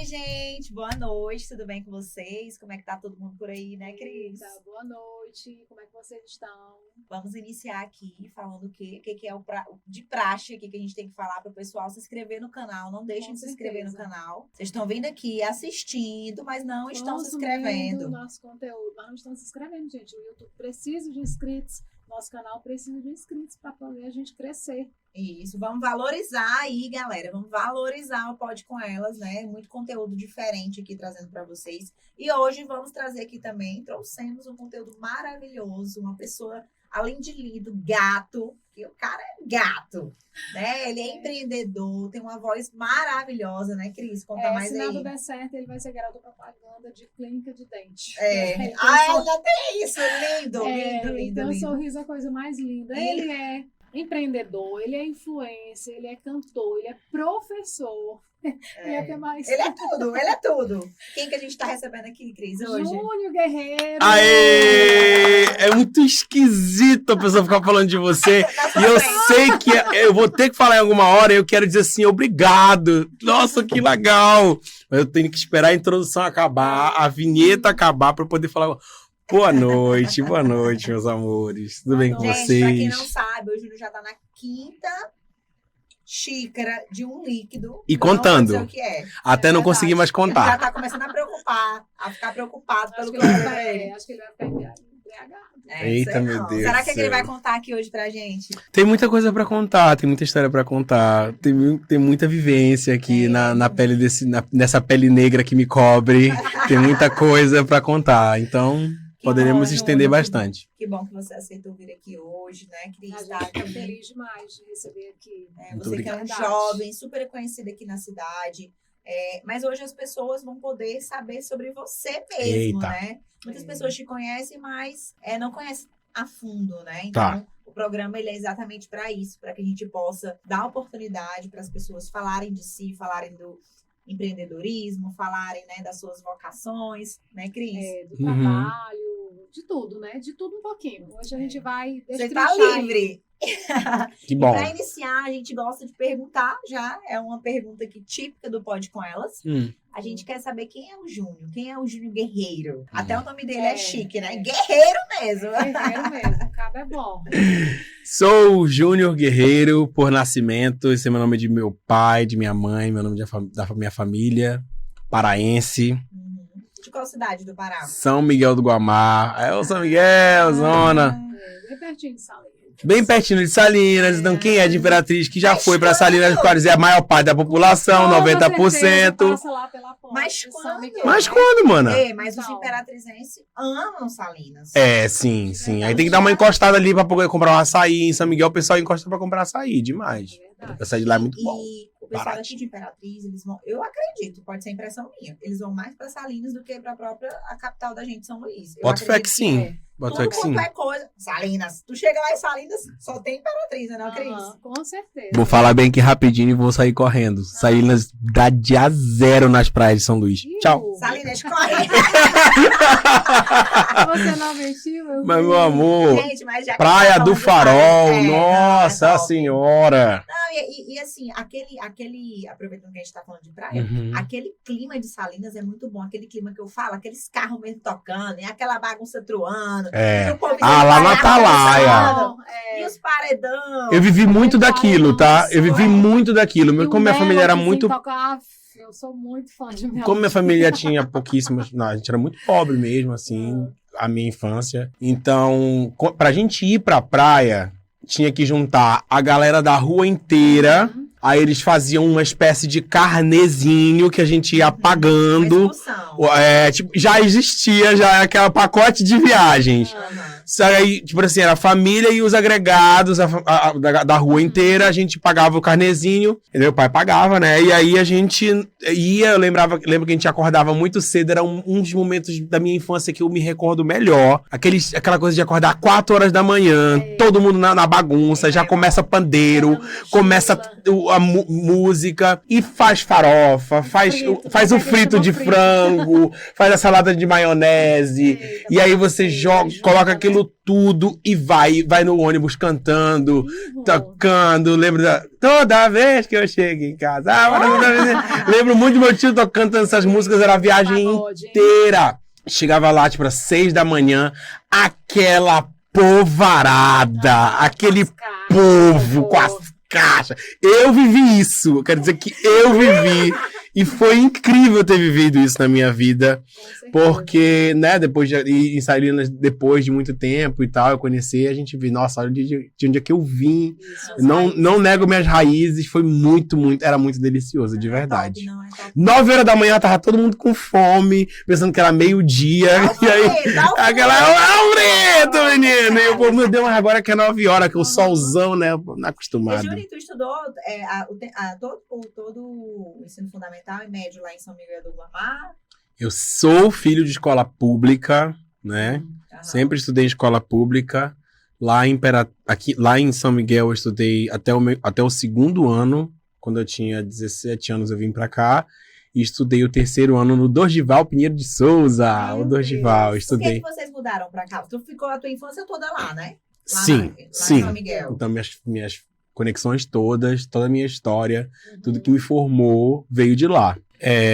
Oi, gente, boa noite, tudo bem com vocês? Como é que tá todo mundo por aí, né, Cris? Boa noite, como é que vocês estão? Vamos iniciar aqui falando o que é de praxe aqui que a gente tem que falar para o pessoal se inscrever no canal. Não deixem de se inscrever no canal. Vocês estão vindo aqui assistindo, mas não estão se inscrevendo. Nosso conteúdo, mas não estão se inscrevendo, gente. O YouTube precisa de inscritos, nosso canal precisa de inscritos para poder a gente crescer. Isso, vamos valorizar aí, galera. Vamos valorizar o Pode Com Elas, né? Muito conteúdo diferente aqui trazendo para vocês. E hoje vamos trazer aqui também, trouxemos um conteúdo maravilhoso, uma pessoa, além de lindo, gato, que o cara é gato, né? Ele é empreendedor, tem uma voz maravilhosa, né, Cris? Conta mais aí. Se nada der certo, ele vai ser garoto propaganda de clínica de dente. Ainda tem isso, lindo, lindo. Então, o sorriso é a coisa mais linda. Ele é empreendedor, ele é influencer, ele é cantor, ele é professor. Ele é mais. Ele é tudo. Quem que a gente tá recebendo aqui, Cris, hoje? Júnior Guerreiro. Aê! É muito esquisito a pessoa ficar falando de você. E eu sei que eu vou ter que falar em alguma hora e eu quero dizer assim, obrigado. Nossa, que legal. Mas eu tenho que esperar a introdução acabar, a vinheta acabar para eu poder falar. Boa noite, meus amores. Tudo bem com vocês? Gente, pra quem não sabe, o Júnior já tá na 5ª xícara de um líquido. E contando. Não vou dizer o que é. Até não conseguir mais contar. Já tá começando a ficar preocupado pelo que acho que ele vai ficar embriagado. Eita, meu Deus. Será que ele vai contar aqui hoje pra gente? Tem muita coisa pra contar, tem muita história pra contar. Tem muita vivência aqui na pele nessa pele negra que me cobre. Tem muita coisa pra contar. Então, poderemos estender bastante. Que bom que você aceitou vir aqui hoje, né, Cris? Estou feliz demais de receber aqui. Você que é um jovem, super conhecido aqui na cidade. Mas hoje as pessoas vão poder saber sobre você mesmo, né? Muitas pessoas te conhecem, mas não conhecem a fundo, né? Então, o programa ele é exatamente para isso, para que a gente possa dar oportunidade para as pessoas falarem de si, falarem do empreendedorismo, falarem, né, das suas vocações, né, Cris? Do trabalho, de tudo, né? De tudo um pouquinho. Hoje a gente vai destrinchar. Você tá livre! Que bom. Para iniciar, a gente gosta de perguntar, já é uma pergunta aqui típica do Pode Com Elas. A gente quer saber quem é o Júnior, quem é o Júnior Guerreiro. Até o nome dele é chique, né? Guerreiro mesmo. Guerreiro mesmo, o cabo é bom. Sou o Júnior Guerreiro por nascimento, esse é meu nome de meu pai, de minha mãe, meu nome da minha família, paraense. De qual cidade do Pará? São Miguel do Guamá. Eu sou Miguel, zona. Bem pertinho de Salinas. Bem pertinho de Salinas. Então, quem é de Imperatriz que já foi para Salinas, pode dizer a maior parte da população, 90%. Passa lá pela ponte. Mas quando, mana? Mas os imperatrizenses amam Salinas. Sim. Aí tem que dar uma encostada ali para poder comprar um açaí. Em São Miguel, o pessoal encosta para comprar açaí. Demais. O açaí de lá é muito bom. O pessoal aqui de Imperatriz, eles vão, eu acredito, pode ser impressão minha, eles vão mais para Salinas do que para a capital da gente, São Luís. Bota fé que sim. Bota fé que sim. Qualquer coisa, Salinas. Tu chega lá em Salinas, só tem Imperatriz, né, não, Cris? Com certeza. Vou falar bem aqui rapidinho e vou sair correndo. Salinas dá dia 0 nas praias de São Luís. Tchau. Salinas, corre. Você não mentiu? Mas, meu amor, gente, mas já Praia do Farol, nossa senhora. Não, e assim, aproveitando que a gente tá falando de praia, aquele clima de Salinas é muito bom, aquele clima que eu falo, aqueles carros mesmo tocando, e aquela bagunça truando. Lá na Atalaia. E os paredão. Eu vivi muito daquilo, tá? Eu vivi muito daquilo. Como minha família era muito... Eu sou muito fã de Melo. Como minha família tinha pouquíssimas... Não, a gente era muito pobre mesmo, assim, a minha infância. Então, pra gente ir pra praia, tinha que juntar a galera da rua inteira. Aí eles faziam uma espécie de carnezinho que a gente ia pagando. Já existia aquele pacote de viagens. Aí, tipo assim, era a família e os agregados da rua inteira, a gente pagava o carnezinho, e meu pai pagava, né? E aí a gente ia, eu lembro que a gente acordava muito cedo, era um dos momentos da minha infância que eu me recordo melhor. Aquela coisa de acordar 4 horas da manhã, todo mundo na bagunça, já começa pandeiro, começa a música, e faz farofa, faz o frito de frango, faz a salada de maionese, e aí você coloca aquilo aquilo tudo e vai no ônibus cantando, tocando. Lembro toda vez que eu chego em casa. Lembro muito do meu tio cantando essas músicas, era a viagem inteira. Chegava lá, tipo, às 6 da manhã, aquela povarada, aquele povo com as caixas. Eu vivi isso, eu quero dizer que eu vivi. E foi incrível ter vivido isso na minha vida, porque, né, depois em Salinas, depois de muito tempo e tal, eu conheci, a gente viu, nossa, olha de onde é que eu vim. Não nego minhas raízes, foi era muito delicioso, de verdade. 9 horas da manhã, tava todo mundo com fome, pensando que era meio-dia, e aí, preto, menino! E o povo, meu Deus, mas agora que é 9 horas, que o solzão, né, não acostumado. E, Júlio, tu estudou todo o ensino fundamental e médio lá em São Miguel do Guamá? Eu sou filho de escola pública, né? Sempre estudei em escola pública. Lá em São Miguel eu estudei até o 2º ano. Quando eu tinha 17 anos eu vim pra cá. E estudei o 3º ano no Dorgival Pinheiro de Souza. O Dorgival, estudei. Por que vocês mudaram pra cá? Tu ficou a tua infância toda lá, né? Sim. Em São Miguel. Então minhas conexões todas, toda a minha história, tudo que me formou veio de lá.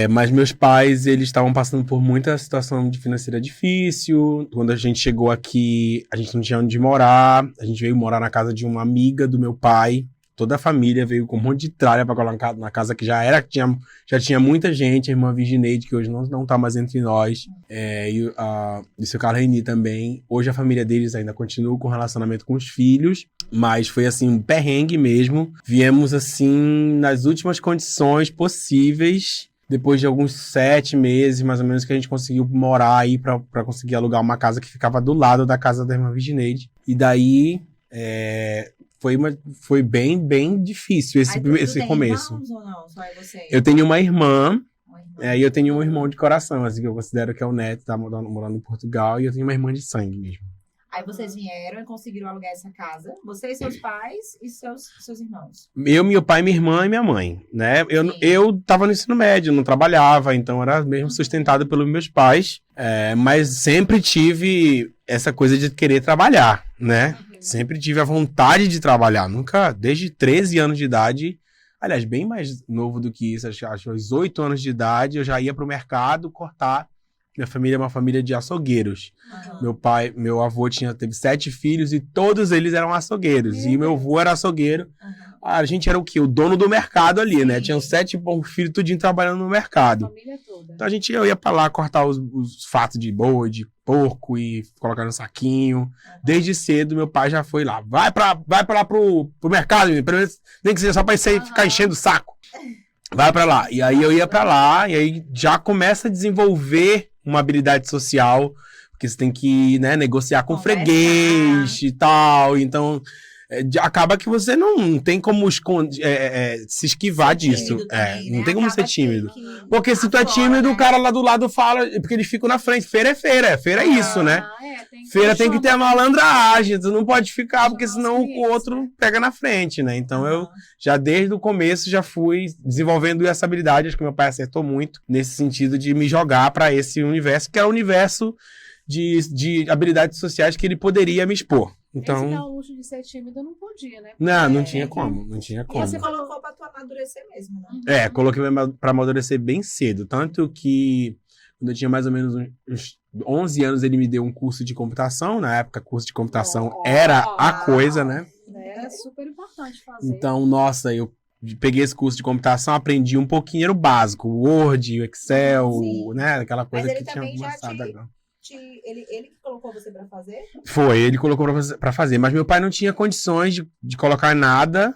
Mas meus pais, eles estavam passando por muita situação financeira difícil. Quando a gente chegou aqui, a gente não tinha onde morar. A gente veio morar na casa de uma amiga do meu pai. Toda a família veio com um monte de tralha para colocar na casa que já tinha muita gente. A irmã Virgineide, que hoje não tá mais entre nós. E o seu Carlos Reni também. Hoje a família deles ainda continua com relacionamento com os filhos. Mas foi, assim, um perrengue mesmo. Viemos, assim, nas últimas condições possíveis. Depois de alguns 7 meses, mais ou menos, que a gente conseguiu morar aí pra conseguir alugar uma casa que ficava do lado da casa da irmã Virgineide. E daí, foi bem, bem difícil esse começo. Irmãos ou não? Só é você? Eu tenho uma irmã. E eu tenho um irmão de coração, assim, que eu considero que é o neto, tá morando em Portugal. E eu tenho uma irmã de sangue mesmo. Aí vocês vieram e conseguiram alugar essa casa. Você e seus pais e seus irmãos. Eu, meu pai, minha irmã e minha mãe, né? Eu tava no ensino médio, não trabalhava, então era mesmo sustentado pelos meus pais. Mas sempre tive essa coisa de querer trabalhar, né? Sempre tive a vontade de trabalhar. Nunca, desde 13 anos de idade, aliás, bem mais novo do que isso, acho aos 8 anos de idade, eu já ia pro mercado cortar. Minha família é uma família de açougueiros. Meu avô teve 7 filhos e todos eles eram açougueiros. E meu avô era açougueiro. A gente era o quê? O dono do mercado ali, né? Tinham 7 filhos, tudinho trabalhando no mercado. A família toda. Então eu ia pra lá cortar os fatos de boi, de porco e colocar no saquinho. Desde cedo, meu pai já foi lá. Vai pra lá pro mercado, pelo menos, nem que seja só pra ficar enchendo o saco. Vai pra lá. E aí eu ia pra lá, e aí já começa a desenvolver uma habilidade social, porque você tem que, né, negociar com freguês e tal. Então, acaba que você não tem como se esquivar disso. Também, não né? tem como ser tímido. Porque se tu é Afora, tímido, né? o cara lá do lado fala, porque eles ficam na frente. Feira é feira. Feira é isso, né? Feira tem que ter a malandragem, tu não pode ficar, porque senão o outro pega na frente, né? Então eu já desde o começo já fui desenvolvendo essa habilidade, acho que meu pai acertou muito nesse sentido de me jogar para esse universo, que era o universo de habilidades sociais que ele poderia me expor. Então, esse dá o luxo de ser tímido, eu não podia, né? Não tinha como, não tinha como. E você colocou pra tu amadurecer mesmo, né? Coloquei pra amadurecer bem cedo, tanto que quando eu tinha mais ou menos uns 11 anos, ele me deu um curso de computação. Na época, curso de computação era a coisa, né? É super importante fazer. Então, nossa, eu peguei esse curso de computação, aprendi um pouquinho, era o básico. O Word, o Excel, né? Aquela coisa Mas ele que tinha também já começado. Ele que colocou você pra fazer? Foi, ele colocou pra fazer. Mas meu pai não tinha condições de colocar nada.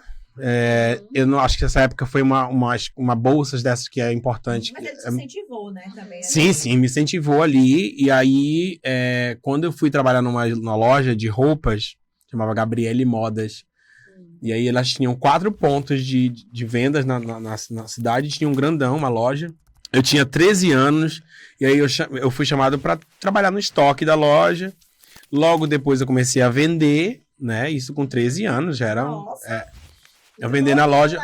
Eu não acho que essa época foi uma bolsa dessas que é importante. Mas ele te incentivou, né? Também, Sim, me incentivou ali. E aí, quando eu fui trabalhar numa loja de roupas, chamava Gabriele Modas. E aí elas tinham 4 pontos de vendas na cidade, tinha um grandão, uma loja. Eu tinha 13 anos, e aí eu fui chamado para trabalhar no estoque da loja. Logo depois eu comecei a vender, né? Isso com 13 anos, já era... eu vender na loja.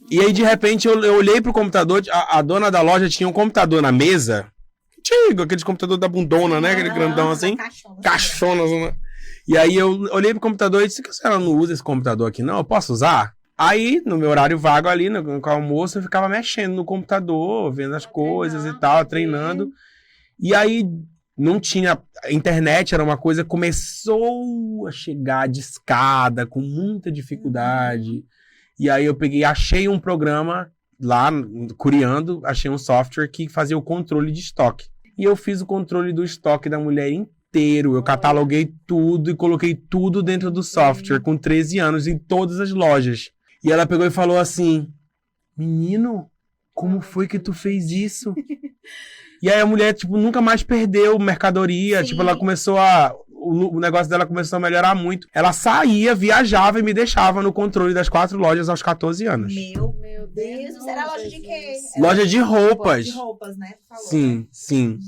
E aí, de repente, eu olhei pro computador, a dona da loja tinha um computador na mesa, antigo, aquele computador da bundona, né? Aquele grandão assim, caixona. E aí eu olhei pro computador e disse que a senhora não usa esse computador aqui, não? Eu posso usar? Aí, no meu horário vago ali, no almoço, eu ficava mexendo no computador, vendo as coisas e tal, treinando. E aí, não tinha... A internet era uma coisa que começou a chegar de escada, com muita dificuldade. E aí, eu peguei, achei um programa lá, curiando, achei um software que fazia o controle de estoque. E eu fiz o controle do estoque da mulher inteiro. Eu cataloguei tudo e coloquei tudo dentro do software, com 13 anos, em todas as lojas. E ela pegou e falou assim, menino, como foi que tu fez isso? E aí a mulher, tipo, nunca mais perdeu mercadoria. Sim. Tipo, ela começou a... O negócio dela começou a melhorar muito. Ela saía, viajava e me deixava no controle das 4 lojas aos 14 anos. Meu Deus. Isso era loja de quê? Loja de roupas. De roupas, né? Falou, sim, né? sim.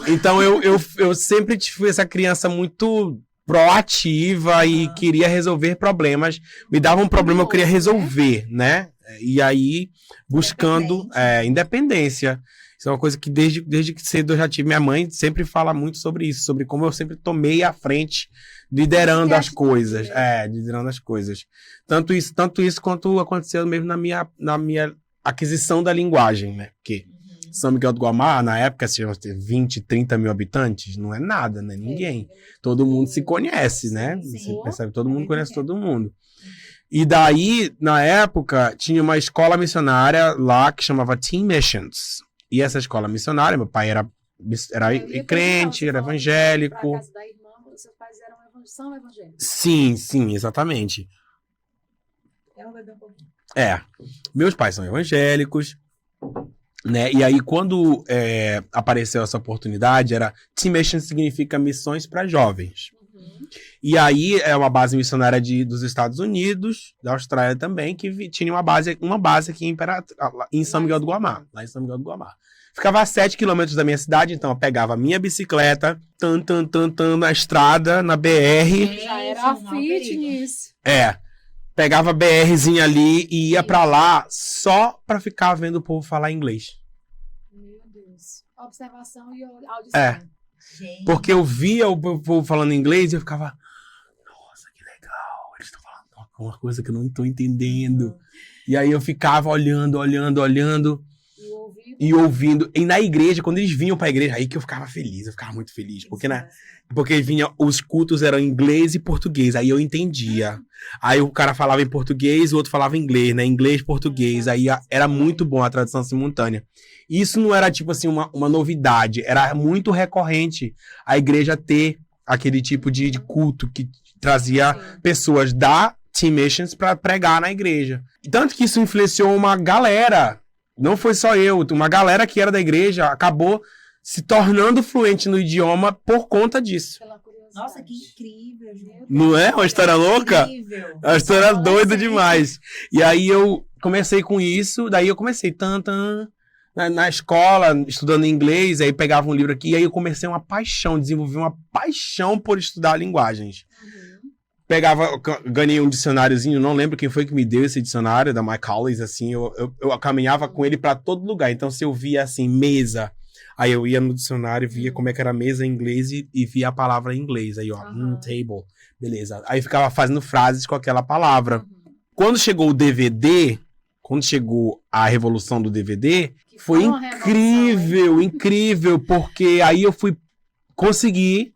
Então eu sempre fui essa criança muito proativa e queria resolver problemas. Me dava um problema, eu queria resolver, né? E aí, buscando independência. Isso é uma coisa que desde que cedo eu já tive. Minha mãe sempre fala muito sobre isso, sobre como eu sempre tomei à frente, liderando as coisas. Liderando as coisas. Tanto isso quanto aconteceu mesmo na minha aquisição da linguagem, né? Porque São Miguel do Guamá, na época, tinha 20, 30 mil habitantes, não é nada, né? Ninguém. Todo mundo se conhece, né? Sim. Você percebe, todo mundo conhece todo mundo. E daí, na época, tinha uma escola missionária lá que chamava Teen Missions. E essa escola missionária, meu pai era crente, era evangélico. Pra casa da irmã, seus pais são evangélicos. Sim, exatamente. Ela vai dar um pouquinho. Meus pais são evangélicos, né? E aí, quando apareceu essa oportunidade, Teen Mission significa missões para jovens. E aí, é uma base missionária dos Estados Unidos, da Austrália também, que tinha uma base aqui em São Miguel do Guamá, lá em São Miguel do Guamá. Ficava a 7 quilômetros da minha cidade, então eu pegava a minha bicicleta, na estrada, na BR. Já era fitness. Pegava a BRzinha ali e ia pra lá só pra ficar vendo o povo falar inglês. Meu Deus. Observação e audição. Gente. Porque eu via o povo falando inglês e eu ficava... Nossa, que legal. Eles estão falando uma coisa que eu não estou entendendo. E aí eu ficava olhando. E ouvindo. E na igreja, quando eles vinham pra igreja, aí que eu ficava feliz. Eu ficava muito feliz. Porque os cultos eram inglês e português. Aí eu entendia. Aí o cara falava em português, o outro falava inglês, né? Inglês, português. Aí era muito bom a tradução simultânea. Isso não era, tipo assim, uma novidade. Era muito recorrente a igreja ter aquele tipo de culto que trazia pessoas da Teen Missions para pregar na igreja. Tanto que isso influenciou uma galera. Não foi só eu. Uma galera que era da igreja acabou se tornando fluente no idioma por conta disso. Nossa, que incrível, gente. Não é? Uma história louca? Incrível. Uma história doida demais. E aí eu comecei com isso. Daí eu comecei na escola, estudando inglês, aí pegava um livro aqui, e aí eu comecei desenvolvi uma paixão por estudar linguagens. Ganhei um dicionáriozinho, não lembro quem foi que me deu esse dicionário, da My College, assim, eu caminhava com ele pra todo lugar, então se eu via, assim, mesa, aí eu ia no dicionário, via como é que era mesa em inglês e via a palavra em inglês, aí table, beleza, aí ficava fazendo frases com aquela palavra. Quando chegou o DVD, quando chegou a revolução do DVD, foi incrível, porque aí eu consegui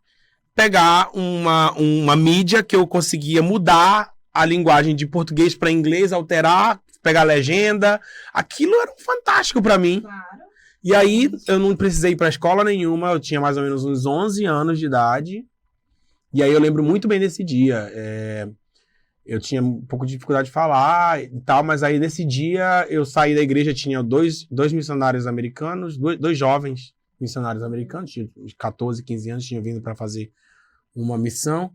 pegar uma mídia que eu conseguia mudar a linguagem de português para inglês, alterar, pegar a legenda. Aquilo era fantástico para mim. Claro. E aí eu não precisei ir para escola nenhuma, eu tinha mais ou menos uns 11 anos de idade. E aí eu lembro muito bem desse dia. Eu tinha um pouco de dificuldade de falar e tal, mas aí nesse dia eu saí da igreja, tinha dois missionários americanos, dois jovens missionários americanos, tinha 14, 15 anos, tinham vindo para fazer uma missão.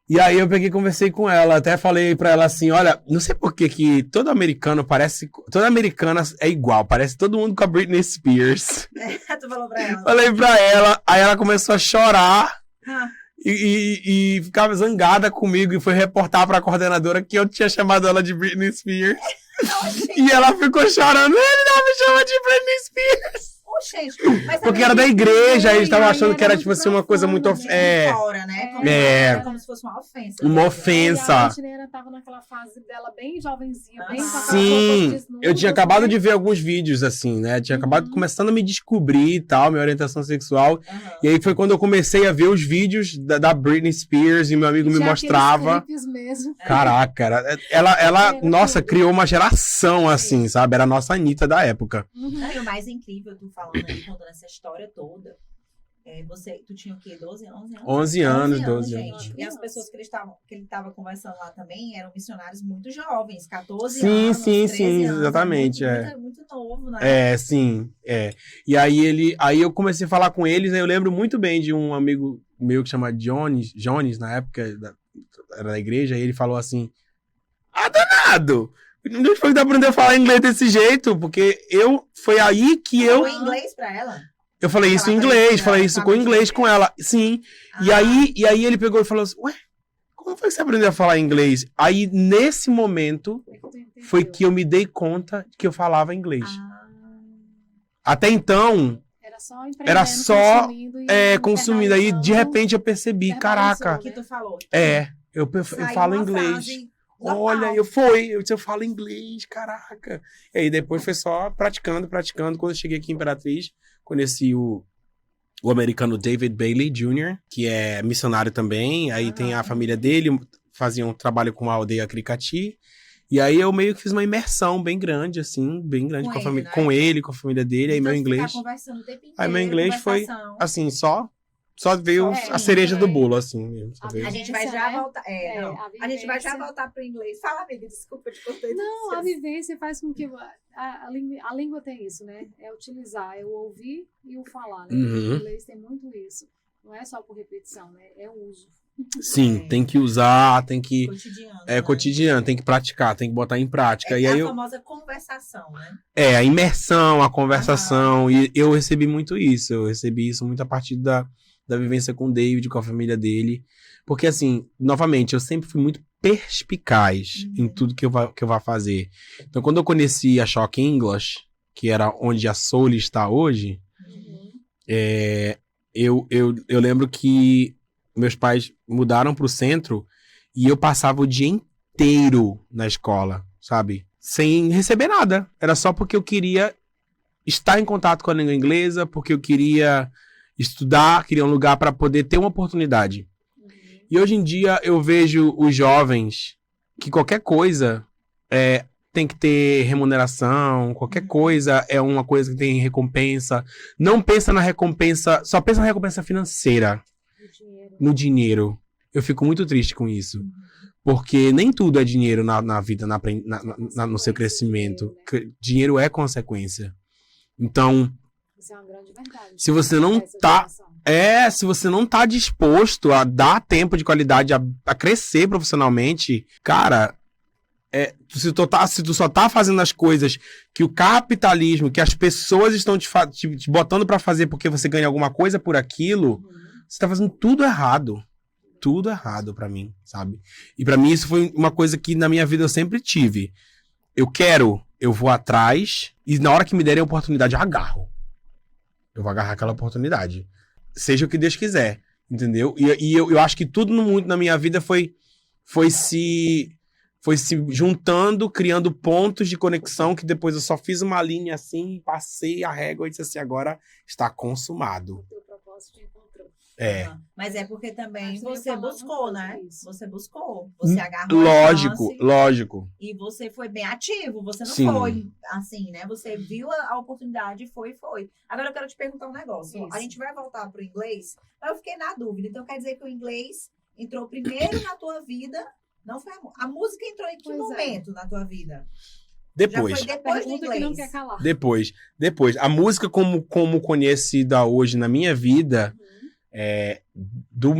E aí eu peguei e conversei com ela, até falei pra ela assim, olha, não sei por que todo americana é igual, parece todo mundo com a Britney Spears. Tu falou pra ela? Falei pra ela, aí ela começou a chorar. E ficava zangada comigo e foi reportar pra coordenadora que eu tinha chamado ela de Britney Spears. E ela ficou chorando. Ele não me chama de Britney Spears. gente. Mas Porque era da igreja, aí eles estavam aí achando que era, era tipo assim, uma coisa muito... fora, né? Como se fosse uma ofensa. Uma ofensa. A Edneira tava naquela fase dela bem jovenzinha, bem com aquelas Sim, roupas desnudas, eu tinha acabado né? de ver alguns vídeos, assim, né? Tinha acabado começando a me descobrir e tal, minha orientação sexual. E aí foi quando eu comecei a ver os vídeos da Britney Spears e meu amigo me Tinha mostrava. aqueles clipes mesmo. Caraca, ela nossa, criou uma geração, assim, sabe? Era a nossa Anitta da época. E o mais incrível, tu falando aí, contando essa história toda, tu tinha o quê? 12 anos? 11 anos, 12 gente. anos. E as pessoas que ele estava conversando lá também eram missionários muito jovens, 14 Sim, anos, sim, 13 sim, anos, exatamente, muito novo, né? Sim, E aí eu comecei a falar com eles, aí eu lembro muito bem de um amigo meu que chama Jones, na época, era da igreja, e ele falou assim, danado! Não foi que dá pra aprender a falar inglês desse jeito, porque foi aí que eu... Falou inglês pra ela? Eu falei isso em inglês, falei isso com inglês com ela, sim. E aí ele pegou e falou assim, ué, como foi que você aprendeu a falar inglês? Aí, nesse momento, foi que eu me dei conta que eu falava inglês. Até então, era só consumindo. Aí, de repente, eu percebi, caraca. Que tu falou. Eu falo inglês. Olha, eu falo inglês, caraca. E aí, depois foi só praticando. Quando eu cheguei aqui em Imperatriz, conheci o americano David Bailey Jr., que é missionário também. Aí tem a família dele, fazia um trabalho com a aldeia Cricati. E aí eu meio que fiz uma imersão bem grande, assim, com a família, com ele, com a família dele. Aí meu inglês. Aí meu inglês foi, assim, só veio a cereja do bolo, assim mesmo. A gente vai já voltar. A gente vai já voltar pro inglês. Fala, amiga, desculpa te cortei. Não, a vivência faz com que a língua tem isso, né? É utilizar, é o ouvir e o falar, né? O inglês tem muito isso. Não é só por repetição, né? É o uso. Sim, tem que usar, tem que... Cotidiano. Cotidiano, tem que praticar, tem que botar em prática. E aí a famosa conversação, né? A imersão, a conversação. E eu recebi muito isso. Eu recebi isso muito a partir da vivência com o David, com a família dele. Porque, assim, novamente, eu sempre fui muito perspicaz em tudo que eu vá fazer. Então, quando eu conheci a Shock English, que era onde a Soul está hoje, eu lembro que meus pais mudaram para o centro e eu passava o dia inteiro na escola, sabe? Sem receber nada. Era só porque eu queria estar em contato com a língua inglesa, porque eu queria estudar, queria um lugar para poder ter uma oportunidade. E hoje em dia eu vejo os jovens que qualquer coisa tem que ter remuneração, qualquer coisa é uma coisa que tem recompensa. Não pensa na recompensa, só pensa na recompensa financeira. No dinheiro. Eu fico muito triste com isso. Porque nem tudo é dinheiro na vida, no seu crescimento. Dinheiro é consequência. Então, isso é uma grande verdade. Se você não tá disposto a dar tempo de qualidade, a crescer profissionalmente, cara, se tu só tá fazendo as coisas que o capitalismo, que as pessoas estão te botando pra fazer porque você ganha alguma coisa por aquilo, você tá fazendo tudo errado. Tudo errado pra mim, sabe? E pra mim isso foi uma coisa que na minha vida eu sempre tive. Eu vou atrás e na hora que me derem a oportunidade, eu agarro. Eu vou agarrar aquela oportunidade. Seja o que Deus quiser, entendeu? E eu acho que tudo muito na minha vida foi se juntando, criando pontos de conexão, que depois eu só fiz uma linha assim, passei a régua e disse assim, agora está consumado. O teu propósito te encontrou. Mas é porque também você buscou, né? Você buscou. Você agarrou Lógico. E você foi bem ativo. Você não foi assim, né? Você viu a oportunidade e foi. Agora eu quero te perguntar um negócio. Isso. A gente vai voltar pro inglês, mas eu fiquei na dúvida. Então quer dizer que o inglês entrou primeiro na tua vida, não foi a música entrou em que momento na tua vida? Depois. Já foi depois do inglês. Que não quer calar. Depois. A música como conhecida hoje na minha vida... do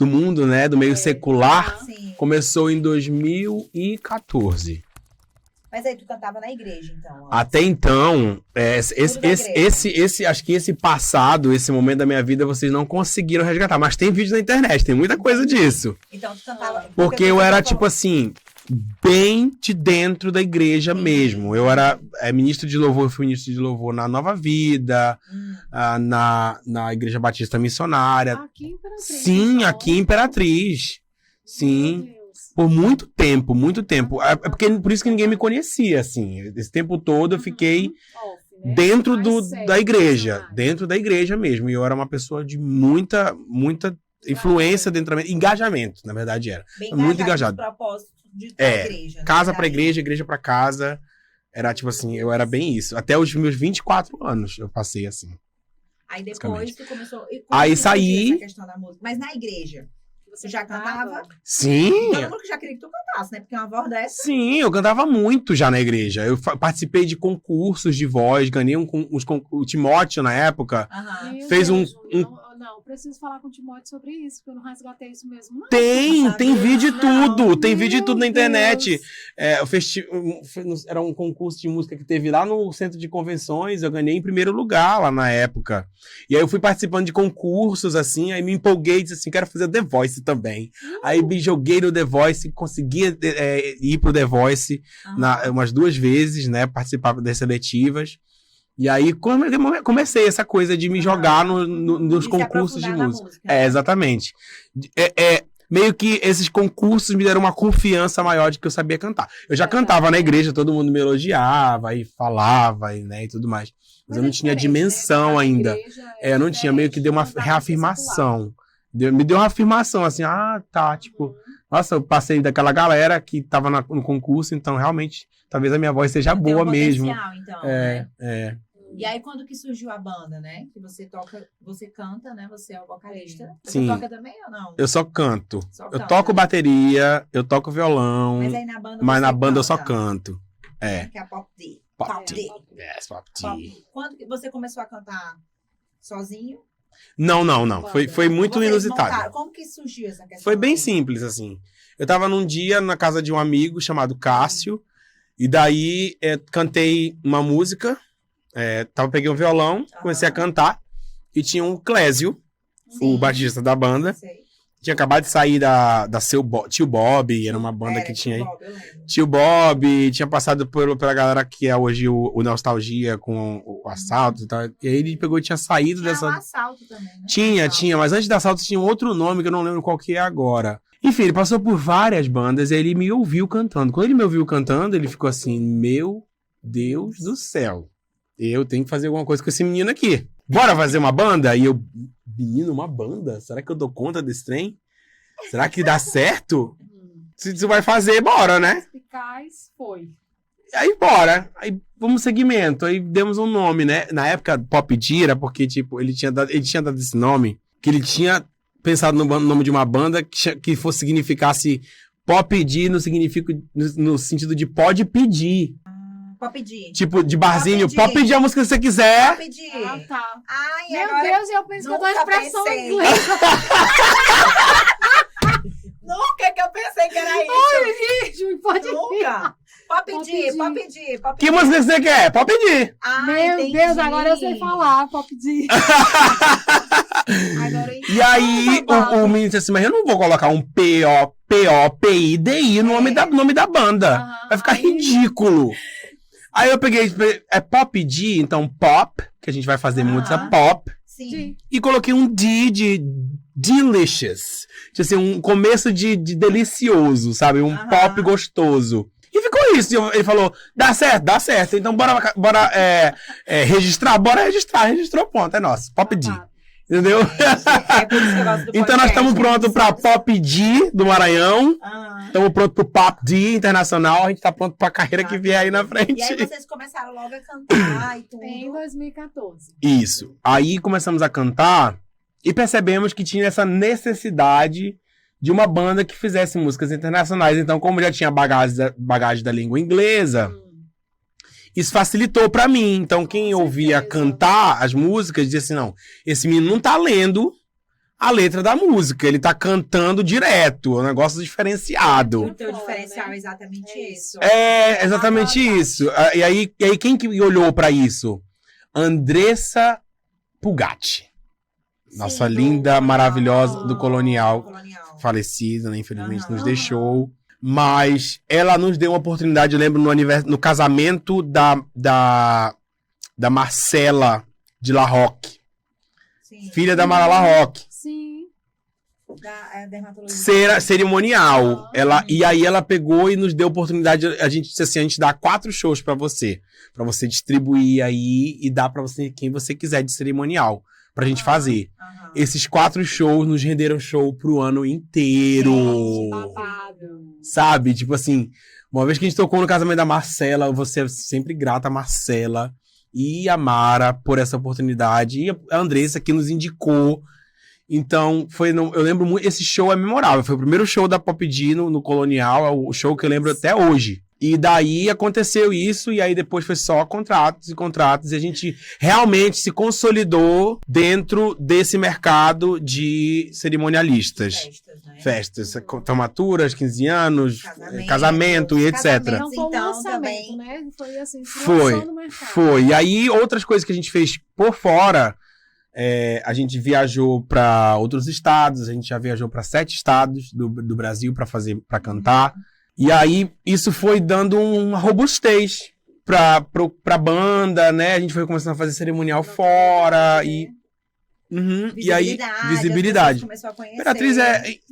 mundo, né? Do meio secular, começou em 2014. Mas aí tu cantava na igreja, então? Até então, acho que esse passado, esse momento da minha vida, vocês não conseguiram resgatar. Mas tem vídeo na internet, tem muita coisa disso. Então tu cantava... Porque eu era tipo assim, bem de dentro da igreja mesmo. Eu era ministro de louvor, eu fui ministro de louvor na Nova Vida, na Igreja Batista Missionária. Aqui em Imperatriz. Sim, aqui em Imperatriz. Sim. Por muito tempo, muito tempo. Por isso que ninguém me conhecia, assim. Esse tempo todo eu fiquei dentro da igreja. Dentro da igreja mesmo. E eu era uma pessoa de muita influência dentro da engajamento, na verdade era. Bem muito engajado. Propósito de igreja. Casa pra igreja, igreja pra casa. Era tipo assim, eu era bem isso. Até os meus 24 anos eu passei assim. Aí depois tu começou... Aí saí... Essa questão da música? Mas na igreja... Você já cantava? Sim. Todo mundo que já queria que tu cantasse, né? Porque uma voz dessa... Sim, eu cantava muito já na igreja. Eu participei de concursos de voz, ganhei o Timóteo na época. Fez Não, preciso falar com o Timóteo sobre isso, porque eu não resgatei isso mesmo. Não. Tem vídeo e tudo. Tem vídeo e tudo na internet. Era um concurso de música que teve lá no centro de convenções. Eu ganhei em primeiro lugar lá na época. E aí eu fui participando de concursos, assim. Aí me empolguei e disse assim, quero fazer The Voice também. Aí me joguei no The Voice, consegui ir pro The Voice umas 2 vezes, né? Participar das seletivas. E aí comecei essa coisa de me jogar nos concursos de música. Exatamente. Meio que esses concursos me deram uma confiança maior de que eu sabia cantar. Eu já cantava na igreja, todo mundo me elogiava e falava e tudo mais. Mas eu não tinha dimensão ainda. Eu não tinha, meio que deu uma reafirmação. Me deu uma afirmação, assim, tipo... Nossa, eu passei daquela galera que tava no concurso, então realmente, talvez a minha voz seja boa mesmo. Então, né? E aí, quando que surgiu a banda, né? Que você canta, né? Você é o vocalista. Você toca também ou não? Eu só canto. Eu toco bateria, eu toco violão. Mas aí na banda Mas na banda eu só canto. Que é a Pop D. Pop D. Yes, Pop D. Quando que você começou a cantar sozinho? Não. Foi muito inusitado. Como que surgiu essa questão? Foi bem simples, assim. Eu tava num dia na casa de um amigo chamado Cássio. E daí cantei uma música. Peguei um violão, comecei a cantar. E tinha um Clésio, o baixista da banda. Sei. Tinha acabado de sair da Tio Bob, era uma banda que tinha aí. Tio Bob, tinha passado pela galera que é hoje o Nostalgia com o Assalto e tal. E aí ele pegou e tinha saído dessa. Tinha Assalto também, né? Tinha, mas antes da Assalto tinha um outro nome que eu não lembro qual que é agora. Enfim, ele passou por várias bandas e aí ele me ouviu cantando. Quando ele me ouviu cantando, ele ficou assim, meu Deus do céu. Eu tenho que fazer alguma coisa com esse menino aqui. Bora fazer uma banda? E eu, menino, uma banda? Será que eu dou conta desse trem? Será que dá certo? Se você vai fazer, bora, né? Eficaz, foi. Aí, bora. Aí, vamos segmento. Aí, demos um nome, né? Na época, Pop D era porque, tipo, ele tinha dado esse nome, que ele tinha pensado no nome de uma banda que significasse Pop D no sentido de pode pedir. Pode pedir. Tipo, de barzinho, pode pedir a música que você quiser. Pode pedir. Tá. Ai, meu agora... Deus, eu penso que eu dou expressão em inglês. Nunca que eu pensei que era isso. Ai, gente, pode Nunca. Pode pedir. Que música você quer? Pode pedir. Meu Deus, agora eu sei falar, pode pedir. E aí, o menino disse assim, mas eu não vou colocar um P-O-P-I-D-I no nome da banda. Vai ficar ridículo. Aí eu peguei, Pop D, então pop, que a gente vai fazer música pop. Sim. E coloquei um D de delicious. Tipo assim, um começo de delicioso, sabe? Um pop gostoso. E ficou isso. Ele falou, dá certo. Então bora registrar? Bora registrar. Registrou, ponto. É nosso. Pop D. Entendeu? Então nós estamos prontos para Pop D do Maranhão. Estamos prontos pro Pop D internacional. A gente tá pronto pra carreira que vier aí na frente. E aí vocês começaram logo a cantar e tudo. Em 2014. Isso. Aí começamos a cantar e percebemos que tinha essa necessidade de uma banda que fizesse músicas internacionais. Então, como já tinha bagagem da língua inglesa, isso facilitou pra mim. Então, quem ouvia cantar as músicas dizia assim, não, esse menino não tá lendo a letra da música, ele tá cantando direto, é um negócio diferenciado. O teu diferencial é exatamente isso. É, exatamente isso. E aí quem que olhou pra isso? Andressa Pugatti. Nossa linda, maravilhosa do Colonial. Falecida, né? Infelizmente nos deixou. Mas ela nos deu uma oportunidade, eu lembro, no casamento da Marcela de La Roque. Sim. Filha da Mara La Roque. Sim. Da dermatologia. Cerimonial. E aí ela pegou e nos deu a oportunidade, a gente disse assim, a gente dá 4 shows pra você distribuir aí e dar pra você quem você quiser de cerimonial, pra gente fazer. Esses 4 shows nos renderam show pro ano inteiro. Sabe? Tipo assim, uma vez que a gente tocou no casamento da Marcela, você é sempre grata a Marcela e a Mara por essa oportunidade. E a Andressa que nos indicou. Então, eu lembro muito, esse show é memorável. Foi o primeiro show da Pop Dino no Colonial, é o show que eu lembro até hoje. E daí aconteceu isso, e aí depois foi só contratos e contratos, e a gente realmente se consolidou dentro desse mercado de cerimonialistas. Festas, formaturas, 15 anos, casamento e etc. Então foi um lançamento, também, né? Foi assim, foi. E aí, outras coisas que a gente fez por fora... a gente viajou para outros estados, a gente já viajou para 7 estados do Brasil para cantar. E aí, isso foi dando uma robustez pra banda, né? A gente foi começando a fazer cerimonial fora e... e aí, visibilidade. Começou a conhecer. Imperatriz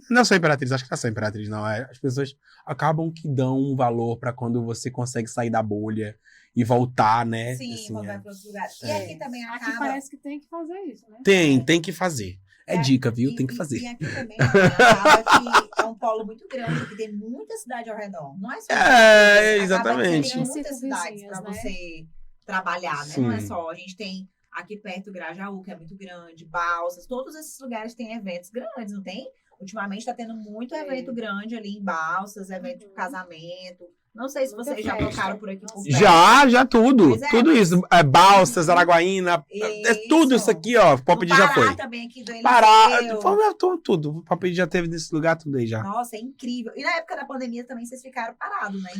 não só Imperatriz, acho que não é só Imperatriz, não. As pessoas acabam que dão um valor pra quando você consegue sair da bolha e voltar, né? Sim, assim, voltar para outros lugares. E aqui também acaba... Aqui parece que tem que fazer isso, né? Tem que fazer. É dica, viu? Tem que fazer. E aqui também acaba que é um polo muito grande, que tem muita cidade ao redor. Não é só... Exatamente. Tem muitas cidades para você trabalhar, né? Não é só... A gente tem aqui perto Grajaú, que é muito grande, Balsas, todos esses lugares têm eventos grandes, não tem? Ultimamente está tendo muito evento grande ali em Balsas, evento de casamento. Não sei se vocês já tocaram por aqui por perto. Já tudo. Tudo isso. Balsas, Araguaína, tudo isso aqui, ó. Pop já foi. Também aqui do Pará, tudo. O Pop já teve nesse lugar, tudo aí já. Nossa, é incrível. E na época da pandemia também vocês ficaram parados, né?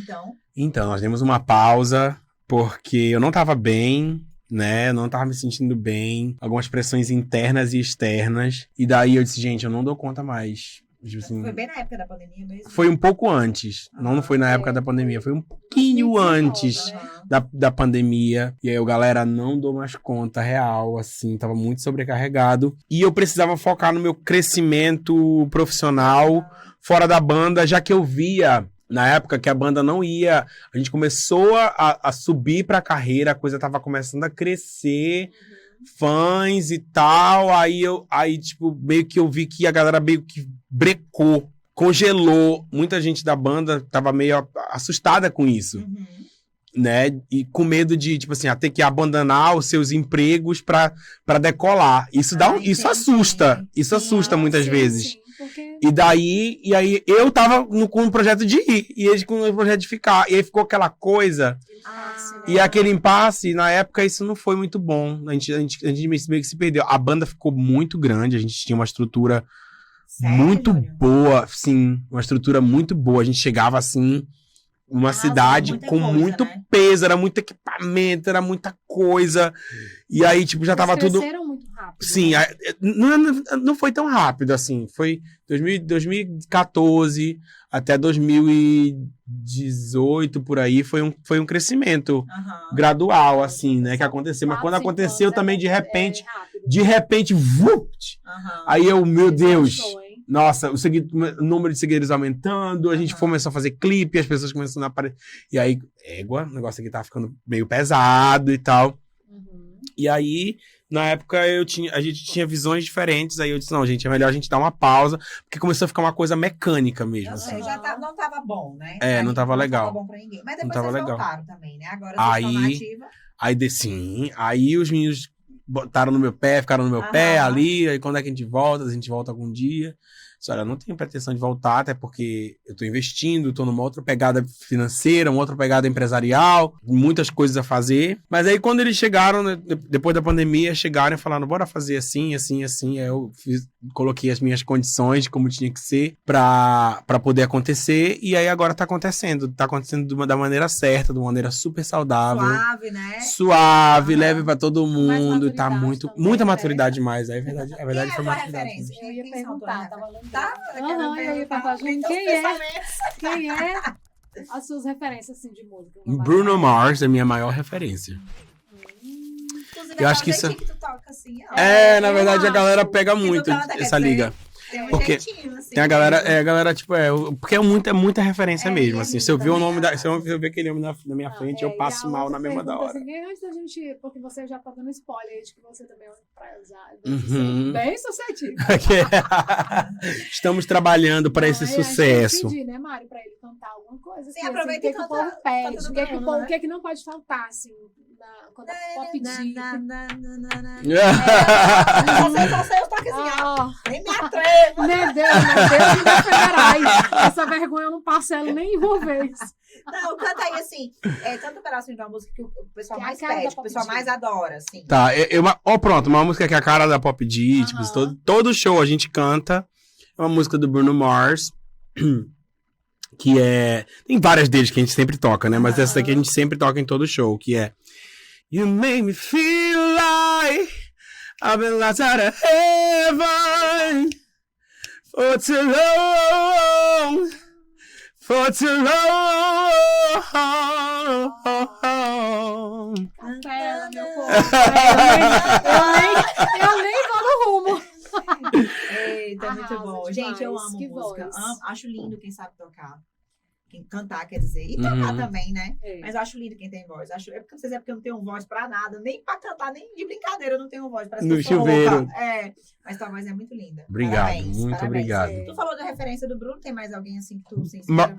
Então, nós demos uma pausa, porque eu não tava bem, né? Eu não tava me sentindo bem. Algumas pressões internas e externas. E daí eu disse, gente, eu não dou conta mais. Assim, foi bem na época da pandemia mesmo? Foi um pouco antes. Não foi na época da pandemia. Foi um pouquinho antes da pandemia. E aí eu, galera, não dou mais conta real, assim. Tava muito sobrecarregado. E eu precisava focar no meu crescimento profissional fora da banda, já que eu via... Na época que a banda não ia... A gente começou a subir pra carreira. A coisa tava começando a crescer. Fãs e tal. Aí, tipo, meio que eu vi que a galera meio que brecou, congelou. Muita gente da banda tava meio assustada com isso, né? E com medo de, tipo assim, ter que abandonar os seus empregos pra decolar. Isso assusta. Isso assusta muitas vezes. Sim, porque... E aí eu tava com um projeto de ir, e eles com um projeto de ficar. E aí ficou aquela coisa... E aquele impasse, na época, isso não foi muito bom. A gente meio que se perdeu. A banda ficou muito grande, a gente tinha uma estrutura muito boa, sim, uma estrutura muito boa. A gente chegava, assim, numa cidade com muito peso, era muito equipamento, era muita coisa. E aí, tipo, já tava tudo... cresceram muito rápido. Sim, né? Não foi tão rápido, assim. Foi 2014 até 2018, por aí, foi um crescimento gradual, assim, né, que aconteceu. Mas quando aconteceu também, de repente, aí eu, meu Deus... Nossa, o número de seguidores aumentando, a gente começou a fazer clipe, as pessoas começaram a aparecer. E aí, o negócio aqui tava ficando meio pesado e tal. E aí, na época, a gente tinha visões diferentes. Aí eu disse, não, gente, é melhor a gente dar uma pausa, porque começou a ficar uma coisa mecânica mesmo. Assim. Não tava bom, né? Não tava legal. Não tava bom pra ninguém. Mas depois vocês voltaram também, né? Agora vocês estão nativa. Aí os meninos botaram no meu pé, ficaram no meu pé ali. Aí quando é que a gente volta? A gente volta algum dia. Olha, eu não tenho pretensão de voltar, até porque eu tô investindo, tô numa outra pegada financeira, uma outra pegada empresarial, muitas coisas a fazer. Mas aí quando eles chegaram, né, depois da pandemia, chegaram e falaram, bora fazer assim, assim, assim. Aí eu coloquei as minhas condições de como tinha que ser pra poder acontecer. E aí agora tá acontecendo da maneira certa, de uma maneira super saudável. Suave, né? Suave, leve pra todo mundo. Tá muita maturidade mais. A verdade foi maturidade. Eu ia perguntar, tava lembrando cantar? Eu ia cantar junto. Quem é as suas referências, assim, de música? Bruno Mars é a minha maior referência. Eu acho que isso... que tu toca, assim, na verdade, a galera pega muito essa liga. Porque tem a galera, tipo, porque é muita referência mesmo, assim. Se eu ver o nome se eu ver aquele nome na minha frente, eu passo mal na mesma da hora. Assim, antes da gente, porque você já tá dando spoiler aí de que você também é um empresário, bem sucedido. Estamos trabalhando para esse sucesso. Eu pedir, né, Mari, pra ele cantar alguma coisa. Sim, aproveita e canta. O que o povo pede, o que é que não pode faltar, assim, quando a pop diz. Só sei os toquezinhos. Nem me atrevo. Meu Deus, me defenderai. Essa vergonha eu não parcelo nem uma vez. Não, canta aí, assim, tanto um pedacinho de uma música que o pessoal mais pede, que o pessoal mais adora, assim. Tá, pronto, uma música que é a cara da Pop D, tipo, todo show a gente canta. É uma música do Bruno Mars, que tem várias deles que a gente sempre toca, né? Mas essa daqui a gente sempre toca em todo show, que é You make me feel like I've been lost out of heaven for too long, for too long. Capela, meu povo. Eu nem vou no rumo. Eita, muito bom. Demais. Gente, eu amo Que música. voz. Acho lindo quem sabe tocar. Quem cantar, quer dizer. E tocar também, né? Mas eu acho lindo quem tem voz. Não sei se é porque eu não tenho voz pra nada. Nem pra cantar, nem de brincadeira eu não tenho voz. Parece no que eu sou chuveiro. rouca. Mas tua voz é muito linda. Obrigado, parabéns, muito parabéns. obrigado. Tu falou da referência do Bruno. Tem mais alguém assim que tu se inspira?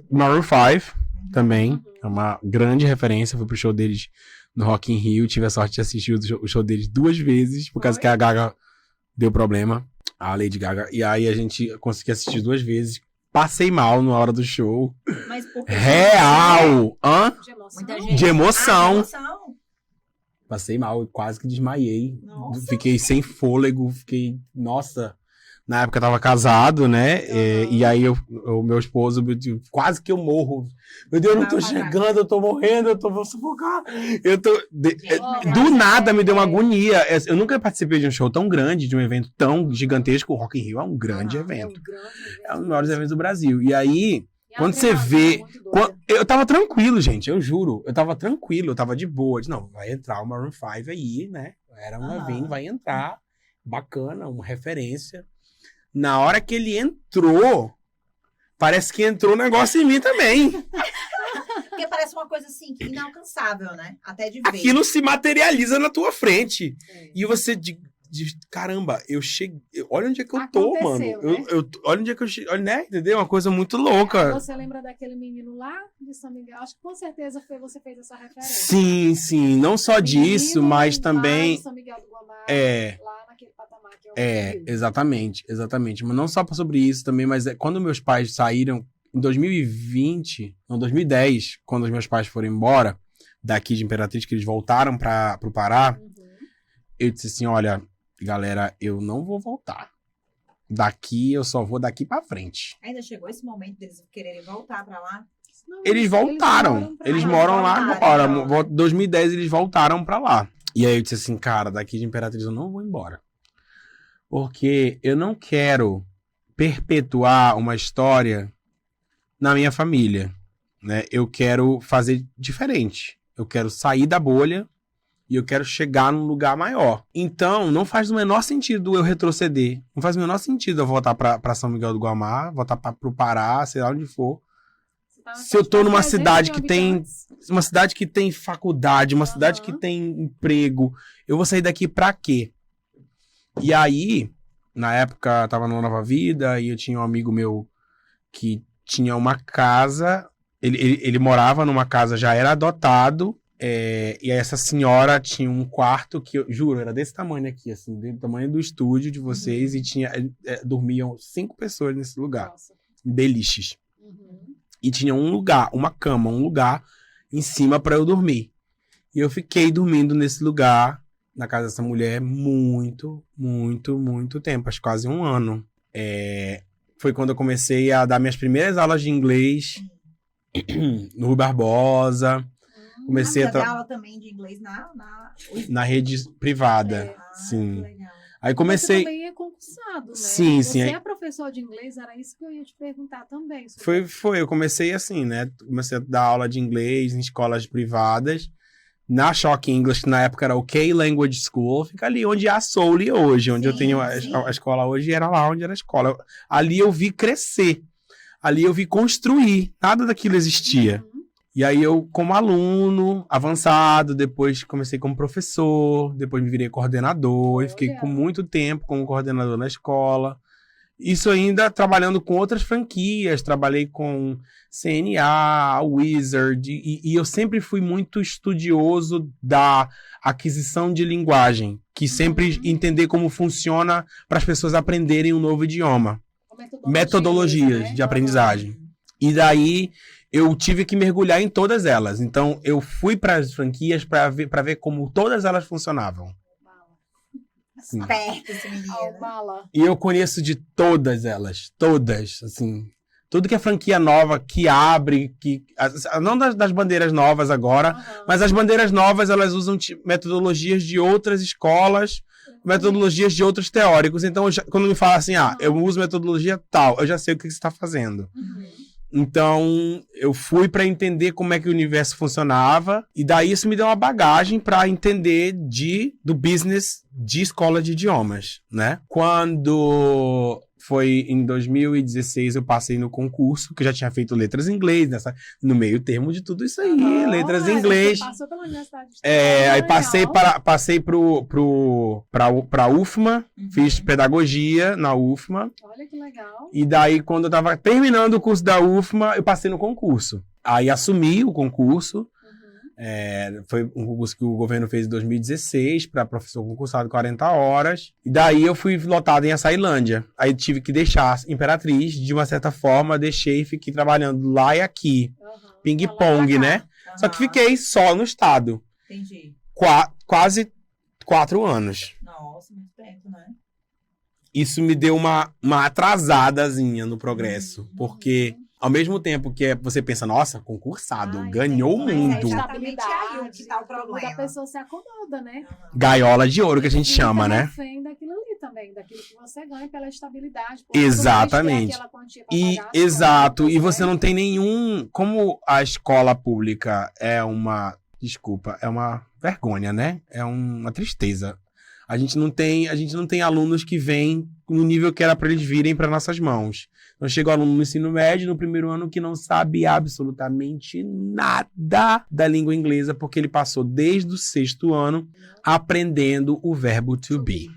Maroon 5 também. É uma grande referência. Fui pro show deles no Rock in Rio. Tive a sorte de assistir o show deles 2 vezes. Por causa que a Gaga deu problema. A Lady Gaga. E aí a gente conseguiu assistir 2 vezes. Passei mal na hora do show. Mas por Real! De emoção. Muita gente. De emoção. De emoção. Passei mal, quase que desmaiei. Nossa. Fiquei sem fôlego, Nossa, na época eu tava casado, né? E aí o meu esposo, quase que eu morro. Meu Deus, eu não tô chegando, eu tô morrendo, eu vou sufocar. Do nada me deu uma agonia. Eu nunca participei de um show tão grande, de um evento tão gigantesco. O Rock in Rio é um grande evento. É um dos maiores eventos do Brasil. E aí, quando você vê... Eu tava tranquilo, gente, eu juro. Eu tava tranquilo, eu tava de boa. Não, vai entrar o Maroon 5 aí, né? Era um evento, vai entrar. Bacana, uma referência. Na hora que ele entrou, parece que entrou um negócio em mim também. Porque parece uma coisa assim, inalcançável, né? Até de ver. Aquilo se materializa na tua frente. E você... caramba, eu cheguei... Olha onde é que eu tô, mano. Né? Olha onde é que eu cheguei. Olha, né? Entendeu? Uma coisa muito louca. Você lembra daquele menino lá de São Miguel? Acho que com certeza você fez essa referência. Sim. Não só disso, mas também... São Miguel do Guamá, lá naquele patamar que exatamente. Mas não só sobre isso também, mas quando meus pais saíram em 2010, quando os meus pais foram embora daqui de Imperatriz, que eles voltaram pro Pará, eu disse assim, olha, galera, eu não vou voltar. Daqui, eu só vou daqui pra frente. Ainda chegou esse momento deles quererem voltar pra lá? Não, eles voltaram. Eles moram lá agora. Em 2010, eles voltaram pra lá. E aí eu disse assim, cara, daqui de Imperatriz eu não vou embora. Porque eu não quero perpetuar uma história na minha família, né? Eu quero fazer diferente. Eu quero sair da bolha e eu quero chegar num lugar maior. Então, não faz o menor sentido eu retroceder. Não faz o menor sentido eu voltar pra São Miguel do Guamá, voltar pro Pará, sei lá onde for. Se eu tô numa cidade que tem... Uma cidade que tem faculdade, uma cidade que tem emprego, eu vou sair daqui pra quê? E aí, na época, eu tava numa Nova Vida e eu tinha um amigo meu que tinha uma casa, ele morava numa casa, já era adotado, e essa senhora tinha um quarto que, eu juro, era desse tamanho aqui, assim, do tamanho do estúdio de vocês, e dormiam 5 pessoas nesse lugar, beliches. E tinha um lugar, uma cama, um lugar em cima pra eu dormir. E eu fiquei dormindo nesse lugar, na casa dessa mulher, muito tempo, acho que quase 1 ano. Foi quando eu comecei a dar minhas primeiras aulas de inglês no Rui Barbosa. Comecei a dar aula também de inglês na rede privada. Sim. Aí comecei... Você também é concursado, né? Sim, Você sim. é professor de inglês, era isso que eu ia te perguntar também. Foi. Eu comecei assim, né? Comecei a dar aula de inglês em escolas privadas. Na Shock English, que na época era o K-Language School, fica ali onde é a Souli hoje, onde eu tenho a escola hoje, era lá onde era a escola. Ali eu vi crescer, ali eu vi construir, nada daquilo existia. E aí eu, como aluno avançado, depois comecei como professor, depois me virei coordenador, e fiquei com muito tempo como coordenador na escola. Isso ainda trabalhando com outras franquias, trabalhei com CNA, Wizard, e eu sempre fui muito estudioso da aquisição de linguagem, que sempre entender como funciona para as pessoas aprenderem um novo idioma. Metodologias de aprendizagem. E daí eu tive que mergulhar em todas elas. Então eu fui para as franquias para ver como todas elas funcionavam. Esperto esse menino. E eu conheço de todas elas. Todas, assim. Tudo que é franquia nova, que abre, não das bandeiras novas agora, mas as bandeiras novas, elas usam metodologias de outras escolas, metodologias de outros teóricos. Então, quando me fala assim, eu uso metodologia tal, eu já sei o que você está fazendo. Então, eu fui para entender como é que o universo funcionava, e daí isso me deu uma bagagem para entender do business de escola de idiomas, né? Quando foi em 2016, eu passei no concurso, que eu já tinha feito letras em inglês, no meio termo de tudo isso aí, letras em inglês. Você passou pela Universidade de aí passei pra UFMA, fiz pedagogia na UFMA. Olha que legal. E daí, quando eu tava terminando o curso da UFMA, eu passei no concurso. Aí assumi o concurso. Foi um concurso que o governo fez em 2016 para professor concursado 40 horas. E daí eu fui lotado em Açailândia. Aí tive que deixar Imperatriz, de uma certa forma, deixei e fiquei trabalhando lá e aqui. Ping-pong, né? Só que fiquei só no estado. Entendi. Quase 4 anos. Nossa, muito tempo, né? Isso me deu uma atrasadazinha no progresso, porque ao mesmo tempo que você pensa, nossa, concursado, ganhou o mundo. Estabilidade, que tá o problema. A pessoa se acomoda, né? Gaiola de ouro, que a gente chama, né? Refém daquilo ali também, daquilo que você ganha pela estabilidade. Exatamente. Exato. E você não tem nenhum... Como a escola pública é uma... Desculpa, é uma vergonha, né? É uma tristeza. A gente não tem alunos que vêm no nível que era para eles virem para nossas mãos. Então chega o aluno no ensino médio, no primeiro ano, que não sabe absolutamente nada da língua inglesa, porque ele passou desde o 6º ano aprendendo o verbo to be.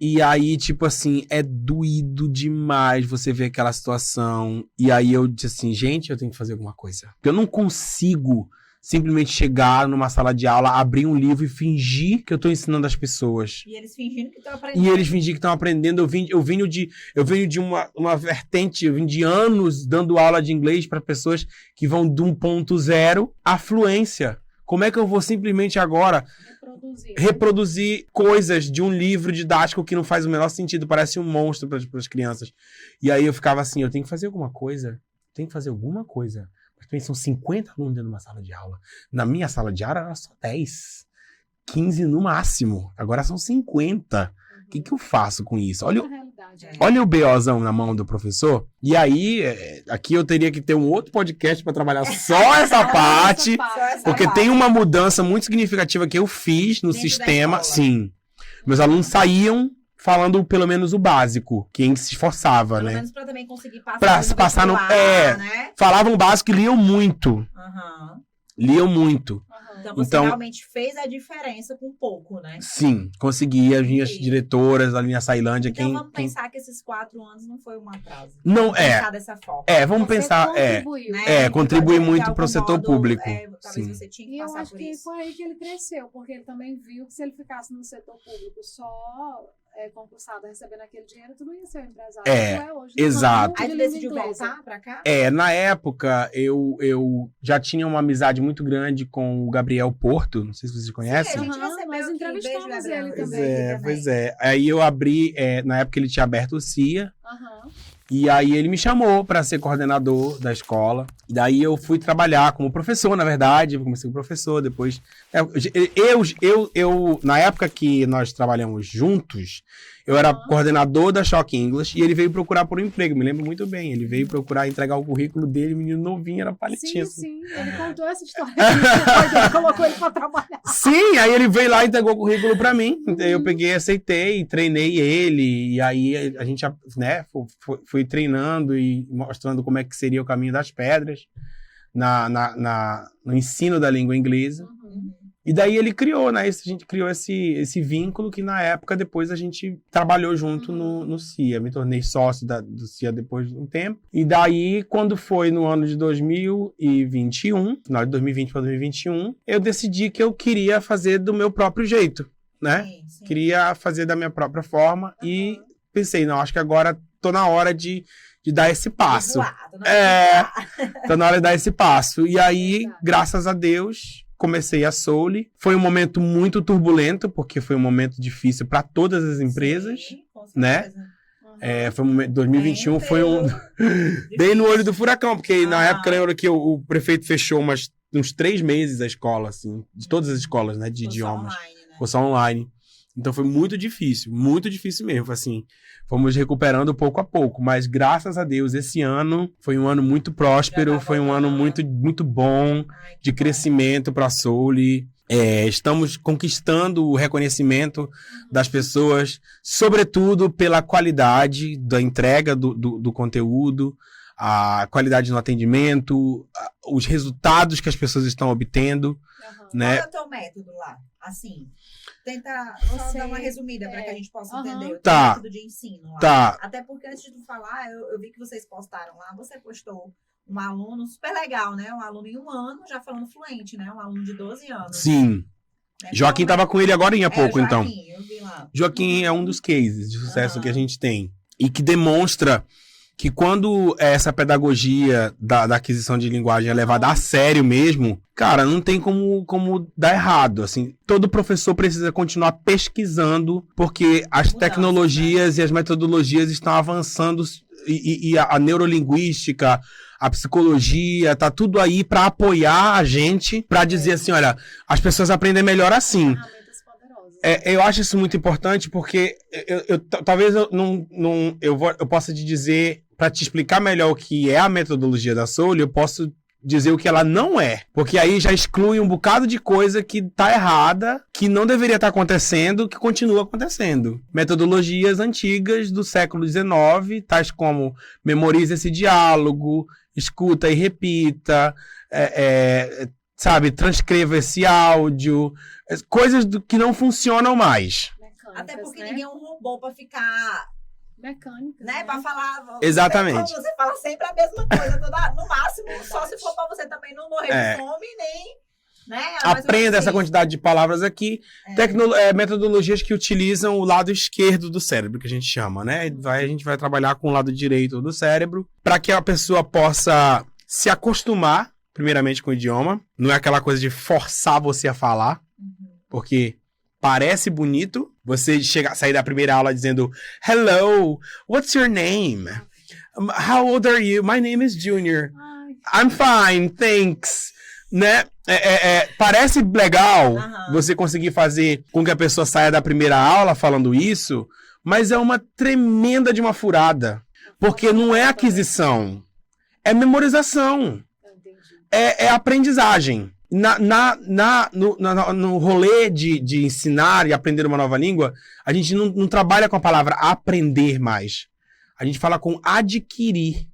E aí, tipo assim, é doído demais você ver aquela situação. E aí eu disse assim, gente, eu tenho que fazer alguma coisa. Porque eu não consigo simplesmente chegar numa sala de aula, abrir um livro e fingir que eu tô ensinando as pessoas. E eles fingindo que estão aprendendo. Eu venho de uma vertente, eu vim de anos dando aula de inglês para pessoas que vão de 1.0 à fluência. Como é que eu vou simplesmente agora reproduzir coisas de um livro didático que não faz o menor sentido, parece um monstro para as crianças. E aí eu ficava assim, eu tenho que fazer alguma coisa. São 50 alunos dentro de uma sala de aula. Na minha sala de aula era só 10. 15 no máximo. Agora são 50. O que eu faço com isso? Olha o BOzão na mão do professor. E aí, aqui eu teria que ter um outro podcast para trabalhar só essa parte. Porque tem uma mudança muito significativa que eu fiz no sistema. Sim. Meus alunos saíam falando pelo menos o básico, quem se esforçava, pelo né? Menos pra também conseguir passar no né? Falavam o básico e liam muito. Liam muito. Então você realmente fez a diferença com pouco, né? Sim, consegui. As minhas diretoras, a minha Açailândia, então vamos pensar que esses 4 anos não foi um atraso. Não, vamos pensar dessa forma. Vamos pensar, contribui muito para o setor público. Talvez você tinha que passar por isso. E eu acho que foi aí que ele cresceu, porque ele também viu que se ele ficasse no setor público só concursado recebendo aquele dinheiro, tu não ia ser um empresário. Hoje, exato. Aí tu decidiu voltar pra cá? Na época, eu já tinha uma amizade muito grande com o Gabriel Porto, não sei se vocês conhecem. Sim, a gente recebeu nós entrevistamos ele também. Pois é. Aí eu abri, na época ele tinha aberto o CIA, E aí ele me chamou para ser coordenador da escola. E daí eu fui trabalhar como professor, na verdade. Comecei como professor, depois... Eu na época que nós trabalhamos juntos, eu era coordenador da Choque English e ele veio procurar por um emprego. Me lembro muito bem. Ele veio procurar entregar o currículo dele, menino novinho, era palitinho. Sim. Ele contou essa história. Ele colocou ele para trabalhar. Sim, aí ele veio lá e entregou o currículo para mim. Então eu peguei, aceitei, treinei ele. E aí a gente, né, fui treinando e mostrando como é que seria o caminho das pedras no ensino da língua inglesa. E daí ele criou, né? A gente criou esse vínculo que na época depois a gente trabalhou junto no CIA. Me tornei sócio do CIA depois de um tempo. E daí, quando foi no ano de 2021, final de 2020 para 2021, eu decidi que eu queria fazer do meu próprio jeito, né? Sim. Queria fazer da minha própria forma e pensei, não, acho que agora tô na hora de dar esse passo. Tô na hora de dar esse passo. E aí, graças a Deus, comecei a Souli. Foi um momento muito turbulento, porque foi um momento difícil para todas as empresas, né? Foi um momento, 2021 foi bem no olho do furacão, porque na época eu lembro que o prefeito fechou uns 3 meses a escola, assim, de todas as escolas, né, de idiomas. Ficou só online. Então foi muito difícil mesmo, assim, fomos recuperando pouco a pouco, mas graças a Deus esse ano foi um ano muito próspero, foi um ano muito, muito bom, de crescimento para a Souli. Estamos conquistando o reconhecimento das pessoas, sobretudo pela qualidade da entrega do conteúdo, a qualidade no atendimento, os resultados que as pessoas estão obtendo. Né? Qual é o teu método lá? Assim, tenta só dar uma resumida para que a gente possa entender o teu método de ensino lá. Tá. Até porque antes de tu falar, eu vi que vocês postaram lá, você postou um aluno super legal, né? Um aluno em 1 ano já falando fluente, né? Um aluno de 12 anos. Sim. Joaquim estava com ele agora há pouco, Joaquim, então. Eu vi lá. Joaquim é um dos cases de sucesso que a gente tem. E que demonstra que quando essa pedagogia da aquisição de linguagem é levada a sério mesmo, cara, não tem como dar errado, assim. Todo professor precisa continuar pesquisando, porque as tecnologias e as metodologias estão avançando e a neurolinguística, a psicologia, tá tudo aí para apoiar a gente, para dizer assim, olha, as pessoas aprendem melhor assim. Eu acho isso muito importante porque talvez eu possa te dizer, para te explicar melhor o que é a metodologia da Souli, eu posso dizer o que ela não é. Porque aí já exclui um bocado de coisa que tá errada, que não deveria estar acontecendo, que continua acontecendo. Metodologias antigas do século XIX, tais como memorize esse diálogo, escuta e repita, sabe, transcreva esse áudio, coisas que não funcionam mais. Até porque ninguém é um robô para ficar... Mecânica. Né? Para falar... Exatamente. Você fala sempre a mesma coisa, no máximo, só se for para você também não morrer de fome, nem... Né? Aprenda essa quantidade de palavras aqui. Metodologias que utilizam o lado esquerdo do cérebro, que a gente chama, né? A gente vai trabalhar com o lado direito do cérebro, para que a pessoa possa se acostumar, primeiramente, com o idioma. Não é aquela coisa de forçar você a falar, porque parece bonito você sair da primeira aula dizendo hello, what's your name? How old are you? My name is Junior. I'm fine, thanks. Né? Parece legal você conseguir fazer com que a pessoa saia da primeira aula falando isso, mas é uma tremenda de uma furada. Porque não é aquisição, é memorização. É aprendizagem. No rolê de ensinar e aprender uma nova língua, a gente não trabalha com a palavra aprender mais. A gente fala com adquirir.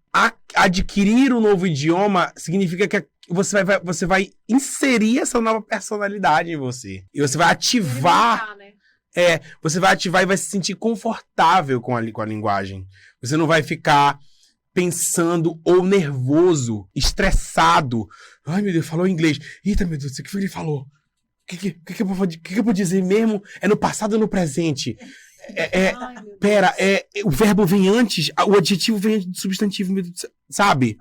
Adquirir um novo idioma significa que você vai inserir essa nova personalidade em você. E você vai ativar... você vai ativar e vai se sentir confortável com a linguagem. Você não vai ficar pensando ou nervoso, estressado. Ai, meu Deus, falou inglês. Eita, meu Deus, o que ele falou? O que eu vou dizer mesmo? É no passado ou no presente? O verbo vem antes, o adjetivo vem antes do substantivo, sabe?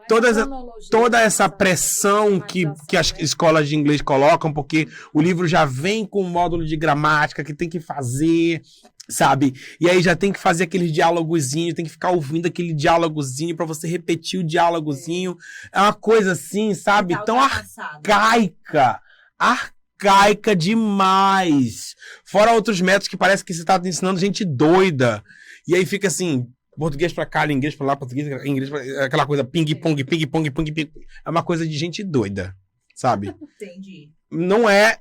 Toda essa pressão que as escolas de inglês colocam, porque o livro já vem com um módulo de gramática que tem que fazer, sabe? E aí já tem que fazer aquele diálogozinho, tem que ficar ouvindo aquele diálogozinho pra você repetir o diálogozinho. É uma coisa assim, sabe? Tão arcaica. Arcaica demais. Fora outros métodos que parece que você tá ensinando gente doida. E aí fica assim, português pra cá, inglês pra lá, português, inglês pra... Aquela coisa ping-pong, ping-pong, ping-pong. É uma coisa de gente doida, sabe? Entendi.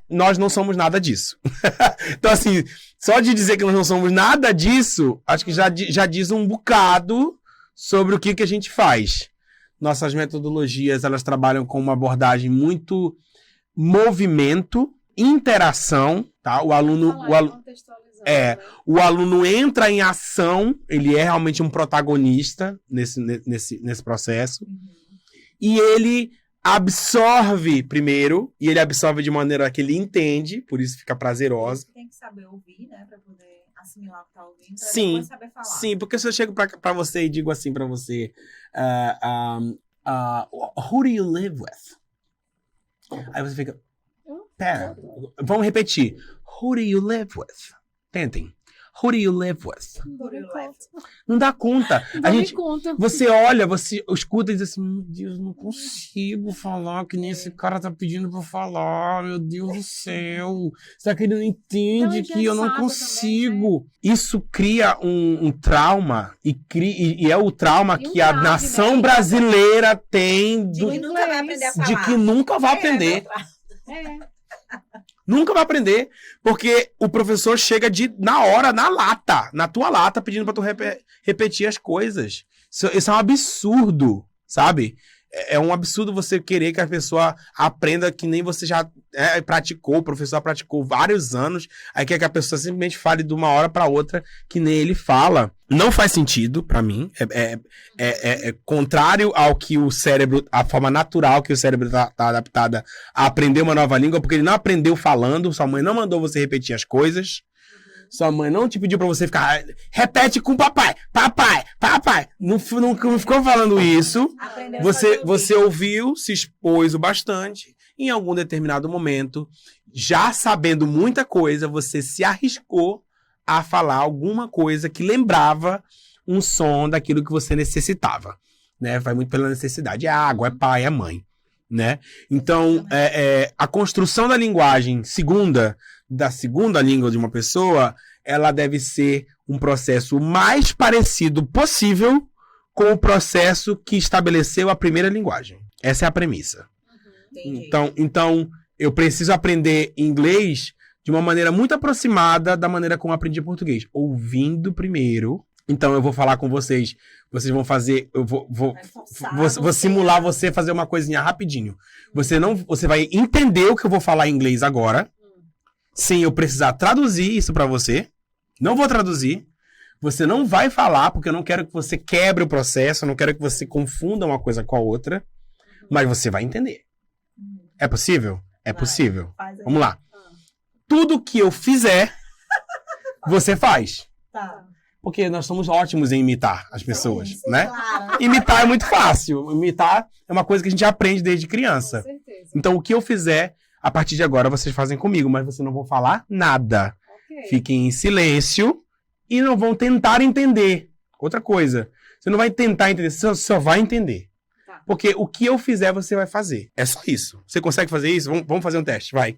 Nós não somos nada disso. Então, assim, só de dizer que nós não somos nada disso, acho que já diz um bocado sobre o que a gente faz. Nossas metodologias, elas trabalham com uma abordagem muito movimento, interação, tá? O aluno entra em ação, ele é realmente um protagonista nesse processo. E ele absorve primeiro, e ele absorve de maneira que ele entende, por isso fica prazerosa. Tem que saber ouvir, né, pra poder assimilar o que tá ouvindo, pra sim, depois saber falar. Sim, porque se eu chego pra você e digo assim pra você, who do you live with? Aí você fica, pera, vamos repetir. Who do you live with? Tentem. Who do you live with? Não dá conta. Você olha, você escuta e diz assim, meu Deus, não consigo falar que nem esse cara tá pedindo pra eu falar, meu Deus do céu. Será que ele não entende que eu não consigo? Também, né? Isso cria um trauma, e é o trauma que a nação brasileira tem de que nunca vai aprender a falar. De que nunca vai aprender. Nunca vai aprender, porque o professor chega na hora, na tua lata, pedindo pra tu repetir as coisas. Isso é um absurdo, sabe? É um absurdo você querer que a pessoa aprenda que nem você já praticou, o professor praticou vários anos, aí quer que a pessoa simplesmente fale de uma hora pra outra que nem ele fala. Não faz sentido pra mim, é contrário ao que o cérebro, a forma natural que o cérebro tá adaptada a aprender uma nova língua, porque ele não aprendeu falando, sua mãe não mandou você repetir as coisas. Sua mãe não te pediu pra você ficar... Repete com papai. Não ficou falando isso. Você ouviu, se expôs o bastante. Em algum determinado momento, já sabendo muita coisa, você se arriscou a falar alguma coisa que lembrava um som daquilo que você necessitava. Né? Vai muito pela necessidade. É água, é pai, é mãe. Né? Então, a construção da linguagem da segunda língua de uma pessoa, ela deve ser um processo mais parecido possível com o processo que estabeleceu a primeira linguagem. Essa é a premissa. Então, eu preciso aprender inglês de uma maneira muito aproximada da maneira como eu aprendi português. Ouvindo primeiro. Então, eu vou falar com vocês. Vocês vão fazer... Eu vou simular você fazer uma coisinha rapidinho. Você vai entender o que eu vou falar em inglês agora, sem eu precisar traduzir isso pra você. Não vou traduzir. Você não vai falar, porque eu não quero que você quebre o processo, eu não quero que você confunda uma coisa com a outra, mas você vai entender. É possível? É possível. Vamos lá. Tudo que eu fizer, você faz. Tá. Porque nós somos ótimos em imitar as pessoas, né? Claro. Imitar é muito fácil. Imitar é uma coisa que a gente aprende desde criança. Com certeza. Então, o que eu fizer, a partir de agora, vocês fazem comigo, mas vocês não vão falar nada. Okay. Fiquem em silêncio e não vão tentar entender. Outra coisa, você não vai tentar entender, você só vai entender. Tá. Porque o que eu fizer, você vai fazer. É só isso. Você consegue fazer isso? Vamos fazer um teste, vai.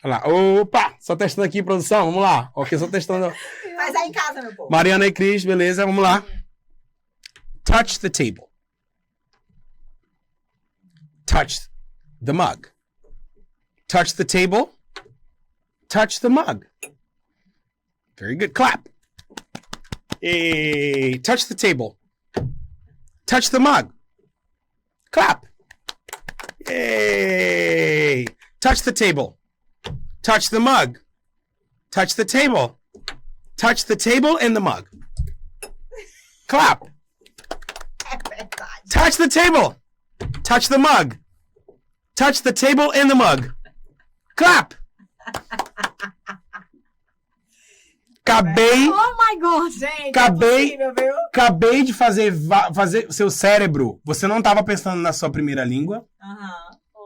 Olha lá. Opa! Só testando aqui, produção. Vamos lá. Ok, só testando. Faz aí em casa, meu povo. Mariana e Cris, beleza? Vamos lá. Touch the table. Touch the mug. Touch the table. Touch the mug. Very good. Clap. Hey, touch the table. Touch the mug. Clap. Hey, touch the table. Touch the mug. Touch the table. Touch the table and the mug. Clap. Touch the table. Touch the mug. Touch the table and the mug. Clap. Acabei. Oh my God, gente. Acabei de fazer seu cérebro. Você não estava pensando na sua primeira língua.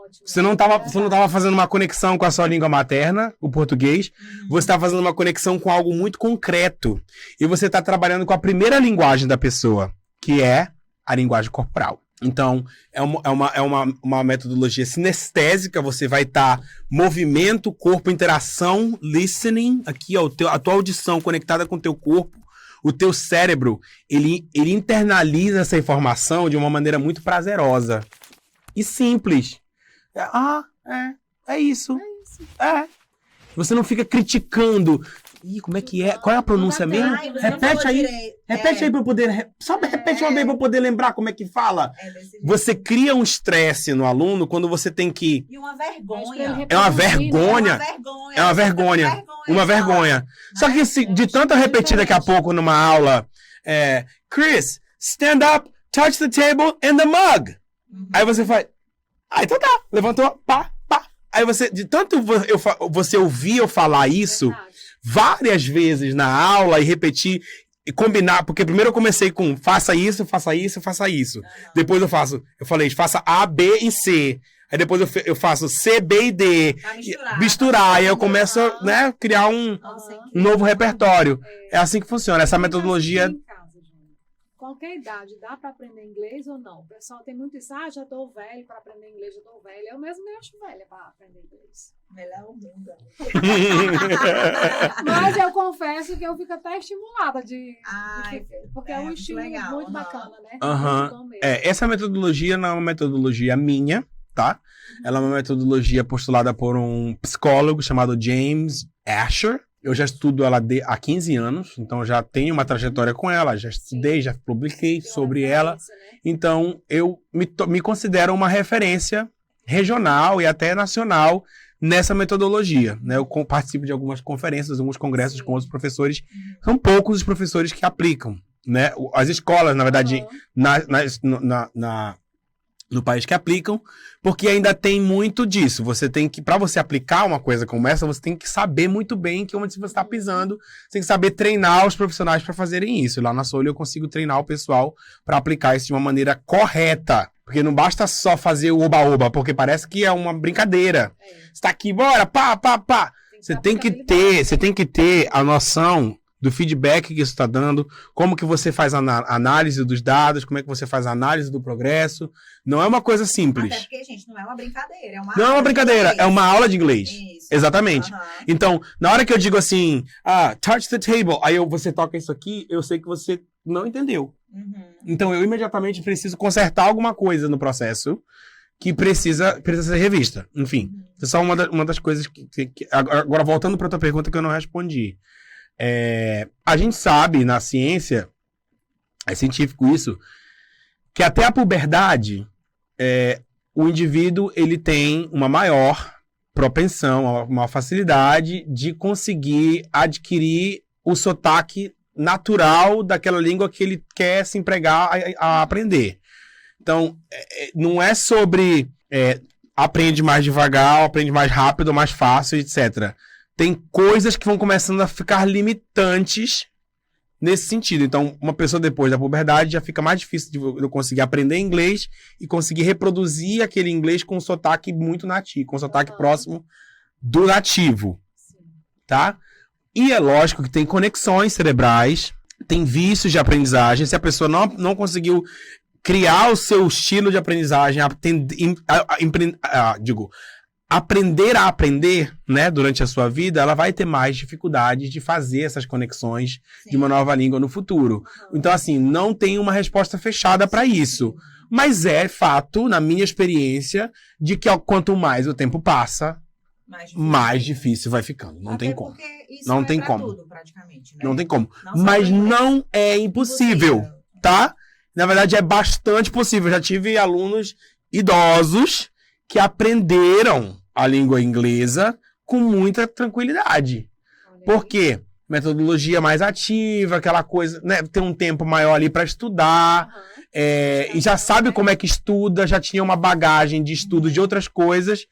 ótimo. Você não estava fazendo uma conexão com a sua língua materna, o português. Você está fazendo uma conexão com algo muito concreto. E você está trabalhando com a primeira linguagem da pessoa, que é a linguagem corporal. Então, é uma metodologia sinestésica. Você vai estar movimento, corpo, interação, listening. Aqui, ó, a tua audição conectada com o teu corpo. O teu cérebro, ele internaliza essa informação de uma maneira muito prazerosa e simples. É isso. Você não fica criticando. Ih, como é que é? Qual é a pronúncia mesmo? Repete aí. Repete aí pra eu poder... Só repete uma vez pra eu poder lembrar como é que fala. Você cria um estresse no aluno quando você tem que... E uma vergonha. É uma vergonha. É uma vergonha. Uma vergonha. Só que de tanto eu repetir daqui a pouco numa aula... Chris, stand up, touch the table and the mug. Aí você faz... então tá. Levantou, pá. Aí você... De tanto você ouvir eu falar isso... várias vezes na aula e repetir e combinar, porque primeiro eu comecei com faça isso. Depois eu falei, faça A, B e C. Aí depois eu faço C, B e D. Misturar. Aí eu começo a criar um novo repertório. É assim que funciona. Essa metodologia... Qualquer idade, dá para aprender inglês ou não? O pessoal tem muito isso, já tô velho para aprender inglês, já tô velho. Eu mesmo me acho velha para aprender inglês. Melhor o mundo. Mas eu confesso que eu fico até estimulada porque é um estilo legal, muito bacana, né? Essa metodologia não é uma metodologia minha, tá? Ela é uma metodologia postulada por um psicólogo chamado James Asher. Eu já estudo ela há 15 anos, então já tenho uma trajetória com ela, já estudei, já publiquei sobre ela. Né? Então, eu me considero uma referência regional e até nacional nessa metodologia. Né? Eu participo de algumas conferências, alguns congressos com outros professores. São poucos os professores que aplicam. Né? As escolas, na verdade, no país que aplicam, porque ainda tem muito disso. Você tem que, para você aplicar uma coisa como essa, você tem que saber muito bem que onde você está pisando, você tem que saber treinar os profissionais para fazerem isso. Lá na Solio eu consigo treinar o pessoal para aplicar isso de uma maneira correta, porque não basta só fazer o oba-oba, porque parece que é uma brincadeira. Você tá aqui, bora, pá. Você tem que ter a noção do feedback que isso está dando, como que você faz a análise dos dados, como é que você faz a análise do progresso. Não é uma coisa simples. Até porque, gente, não é uma brincadeira. Não é uma brincadeira, é uma aula de inglês. Isso. Exatamente. Então, na hora que eu digo assim, touch the table, aí você toca isso aqui, eu sei que você não entendeu. Então, eu imediatamente preciso consertar alguma coisa no processo que precisa ser revista. Enfim, é só uma das coisas que... Agora, voltando para outra pergunta que eu não respondi. A gente sabe na ciência, é científico isso, que até a puberdade o indivíduo ele tem uma maior propensão, uma facilidade de conseguir adquirir o sotaque natural daquela língua que ele quer se empregar a aprender. Então, não é sobre aprende mais devagar, aprende mais rápido, mais fácil, etc. Tem coisas que vão começando a ficar limitantes nesse sentido. Então, uma pessoa depois da puberdade já fica mais difícil de eu conseguir aprender inglês e conseguir reproduzir aquele inglês com um sotaque muito nativo, com um sotaque próximo do nativo. Tá? E é lógico que tem conexões cerebrais, tem vícios de aprendizagem. Se a pessoa não conseguiu criar o seu estilo de aprendizagem, aprender a aprender, né, durante a sua vida, ela vai ter mais dificuldade de fazer essas conexões de uma nova língua no futuro. Então, assim, não tem uma resposta fechada para isso. Mas é fato, na minha experiência, de que quanto mais o tempo passa, mais difícil vai ficando. Não tem como. Não tem como. Tudo, praticamente, né? Não tem como. Mas não é impossível, tá? Na verdade, é bastante possível. Eu já tive alunos idosos que aprenderam a língua inglesa com muita tranquilidade. Por quê? Metodologia mais ativa, aquela coisa, né? Tem um tempo maior ali para estudar, e já sabe como é que estuda, já tinha uma bagagem de estudo de outras coisas.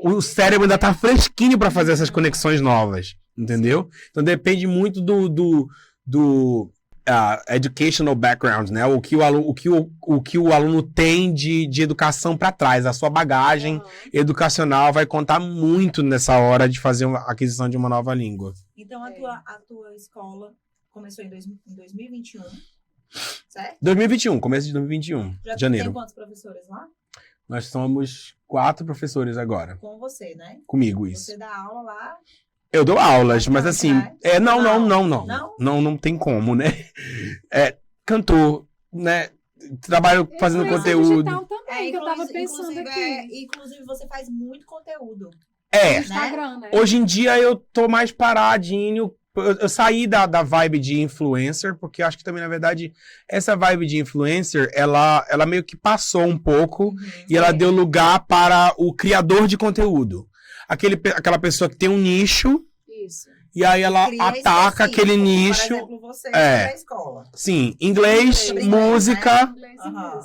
O cérebro ainda tá fresquinho para fazer essas conexões novas, entendeu? Então depende muito educational background, né? O que o aluno tem de educação para trás. A sua bagagem educacional vai contar muito nessa hora de fazer a aquisição de uma nova língua. Então, a tua escola começou em 2021, certo? 2021, começo de 2021, janeiro. Tem quantos professores lá? Nós somos 4 professores agora. Com você, né? Comigo, isso. Você dá aula lá? Eu dou aulas, mas assim... Não tem como, né? Cantor, né? Trabalho fazendo conteúdo. Também, que eu tava pensando aqui. Inclusive, você faz muito conteúdo. No Instagram, né? Hoje em dia eu tô mais paradinho. Eu saí da vibe de influencer, porque eu acho que também, na verdade, essa vibe de influencer, ela meio que passou um pouco e ela deu lugar para o criador de conteúdo. Aquela pessoa que tem um nicho. Isso. E aí ela ataca aquele nicho. Por exemplo, você da escola. Sim, inglês, música. Né?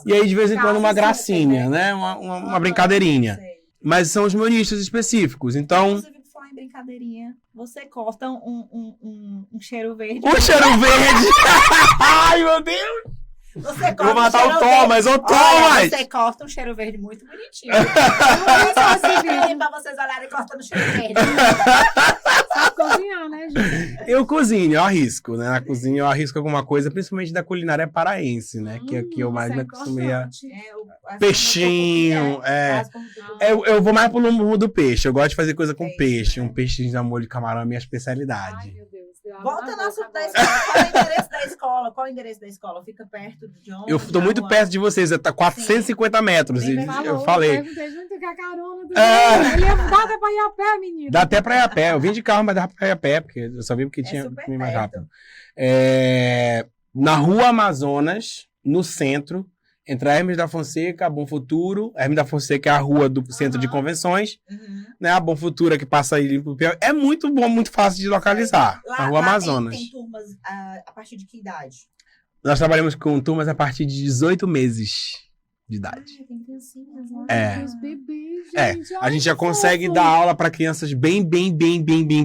E aí, de vez em quando, uma gracinha, né? Uma brincadeirinha. Mas são os meus nichos específicos. Então. Falar em brincadeirinha, você corta um cheiro verde. Um cheiro verde! Ai, meu Deus! Você corta vou matar o Thomas, Você corta um cheiro verde muito bonitinho. Eu só assim pra vocês olharem cortando cheiro verde. Sabe cozinhar, né, gente? Eu cozinho, eu arrisco, né? Na cozinha eu arrisco alguma coisa, principalmente da culinária paraense, né? Que aqui eu mais me acostumei a... Peixinho, Eu vou mais pro rumo do peixe. Eu gosto de fazer coisa com peixe. Um peixinho de molho de camarão é a minha especialidade. Ai, meu Deus. Volta no assunto da escola. Qual é o endereço da escola? Qual é o endereço da escola? Fica perto de onde? Eu tô muito perto de vocês. Tá 450 metros. Eu falei. Ele dá até pra ir a pé, menino. Dá até pra ir a pé. Eu vim de carro, mas dá pra ir a pé, porque eu só vim porque tinha que ir mais rápido. Na Rua Amazonas, no centro, entre a Hermes da Fonseca, a Bom Futuro. A Hermes da Fonseca é a rua do centro de convenções. Né? A Bom Futuro que passa aí pro Piauí. É muito bom, muito fácil de localizar. Lá, a Rua Amazonas. Tem turmas a partir de que idade? Nós trabalhamos com turmas a partir de 18 meses de idade. Tem criancinhas lá. Os bebês, gente. A gente já consegue dar aula para crianças bem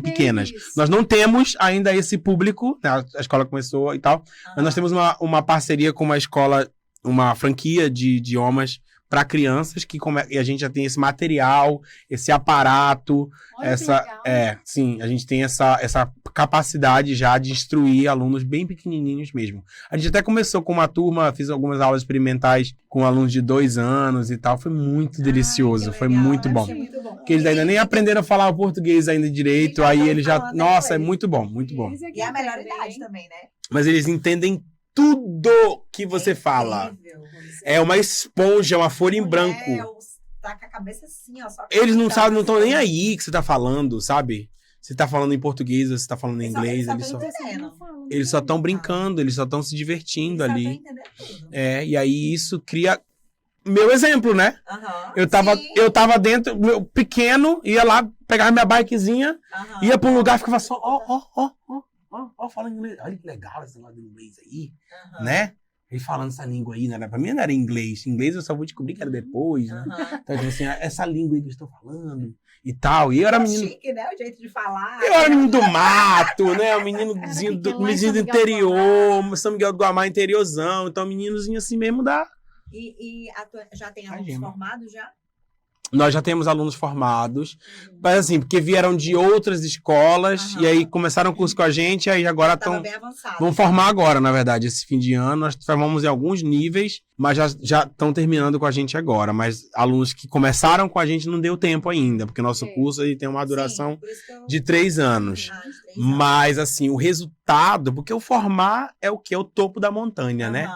pequenas. Nós não temos ainda esse público, né? A escola começou e tal, mas nós temos uma parceria com uma escola, uma franquia de idiomas para crianças e a gente já tem esse material, esse aparato, sim, a gente tem essa capacidade já de instruir alunos bem pequenininhos mesmo. A gente até começou com uma turma, fiz algumas aulas experimentais com alunos de 2 anos e tal, foi muito delicioso, foi muito bom. Porque eles ainda nem aprenderam a falar o português ainda direito, aí eles já, nossa, é muito bom, muito bom. E a melhor idade também, né? Mas eles entendem tudo que você fala. É uma esponja, uma folha em branco. Tá com a cabeça assim, ó. Eles não sabem, não estão nem aí que você tá falando, sabe? Você tá falando em português, você tá falando em inglês. Eles só estão brincando, eles só estão se divertindo ali. E aí isso cria meu exemplo, né? Eu tava dentro, meu pequeno, ia lá, pegava minha bikezinha, ia pra um lugar e ficava só, falando inglês. Olha que legal esse lado de inglês aí, né? Ele falando essa língua aí, né? Pra mim não era inglês. Inglês eu só vou descobrir que era depois, né? Então, assim, essa língua aí que eu estou falando e tal. E eu era menino... chique, né? O jeito de falar. Eu era menino do mato, né? O meninozinho do interior, São Miguel do Guamá, interiorzão. Então, meninozinho assim mesmo dá. E já tem alunos formados já? Nós já temos alunos formados, mas assim, porque vieram de outras escolas e aí começaram o curso com a gente, e aí agora estão... Vão formar agora, na verdade, esse fim de ano. Nós formamos em alguns níveis, mas já estão terminando com a gente agora. Mas alunos que começaram com a gente não deu tempo ainda, porque nosso curso ele tem uma duração de 3 anos. Mas assim, o resultado, porque o formar é o que? É o topo da montanha, né?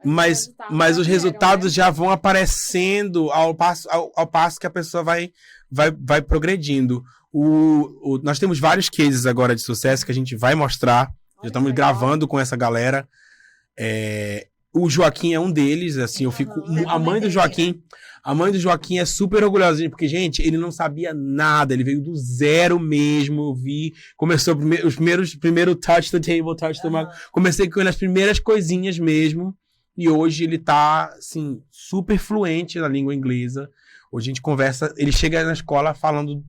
Mas os resultados já vão aparecendo ao passo que a pessoa vai progredindo. Nós temos vários cases agora de sucesso que a gente vai mostrar. Já estamos gravando com essa galera. O Joaquim é um deles. Assim, eu fico. A mãe do Joaquim é super orgulhosa, porque, gente, ele não sabia nada. Ele veio do zero mesmo. Eu vi. Começou primeiro touch the table, touch the mug. Comecei com as primeiras coisinhas mesmo. E hoje ele tá, assim, super fluente na língua inglesa. Hoje a gente conversa, ele chega na escola falando,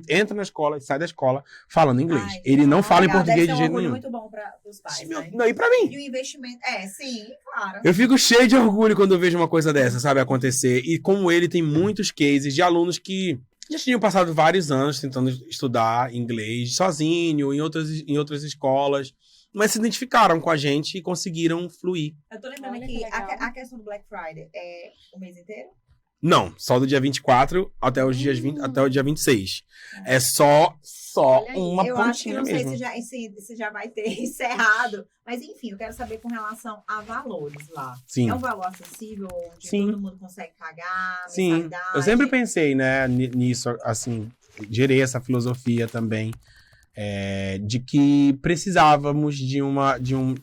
entra na escola e sai da escola falando inglês. Ele não fala em português de jeito nenhum. Muito bom para os pais, né? Não, e pra mim? E o investimento, sim, claro. Eu fico cheio de orgulho quando eu vejo uma coisa dessa, sabe, acontecer. E como ele, tem muitos cases de alunos que já tinham passado vários anos tentando estudar inglês sozinho, em outras escolas, mas se identificaram com a gente e conseguiram fluir. Eu tô lembrando que a questão do Black Friday é o mês inteiro? Não, só do dia 24 até o dia 26. É só uma eu pontinha acho que não mesmo. sei se já vai ter encerrado, mas enfim, eu quero saber com relação a valores lá. Sim. É um valor acessível, onde Sim. todo mundo consegue pagar, Sim, mensalidade? eu sempre pensei, né, nisso, assim, gerei essa filosofia também, de que precisávamos de um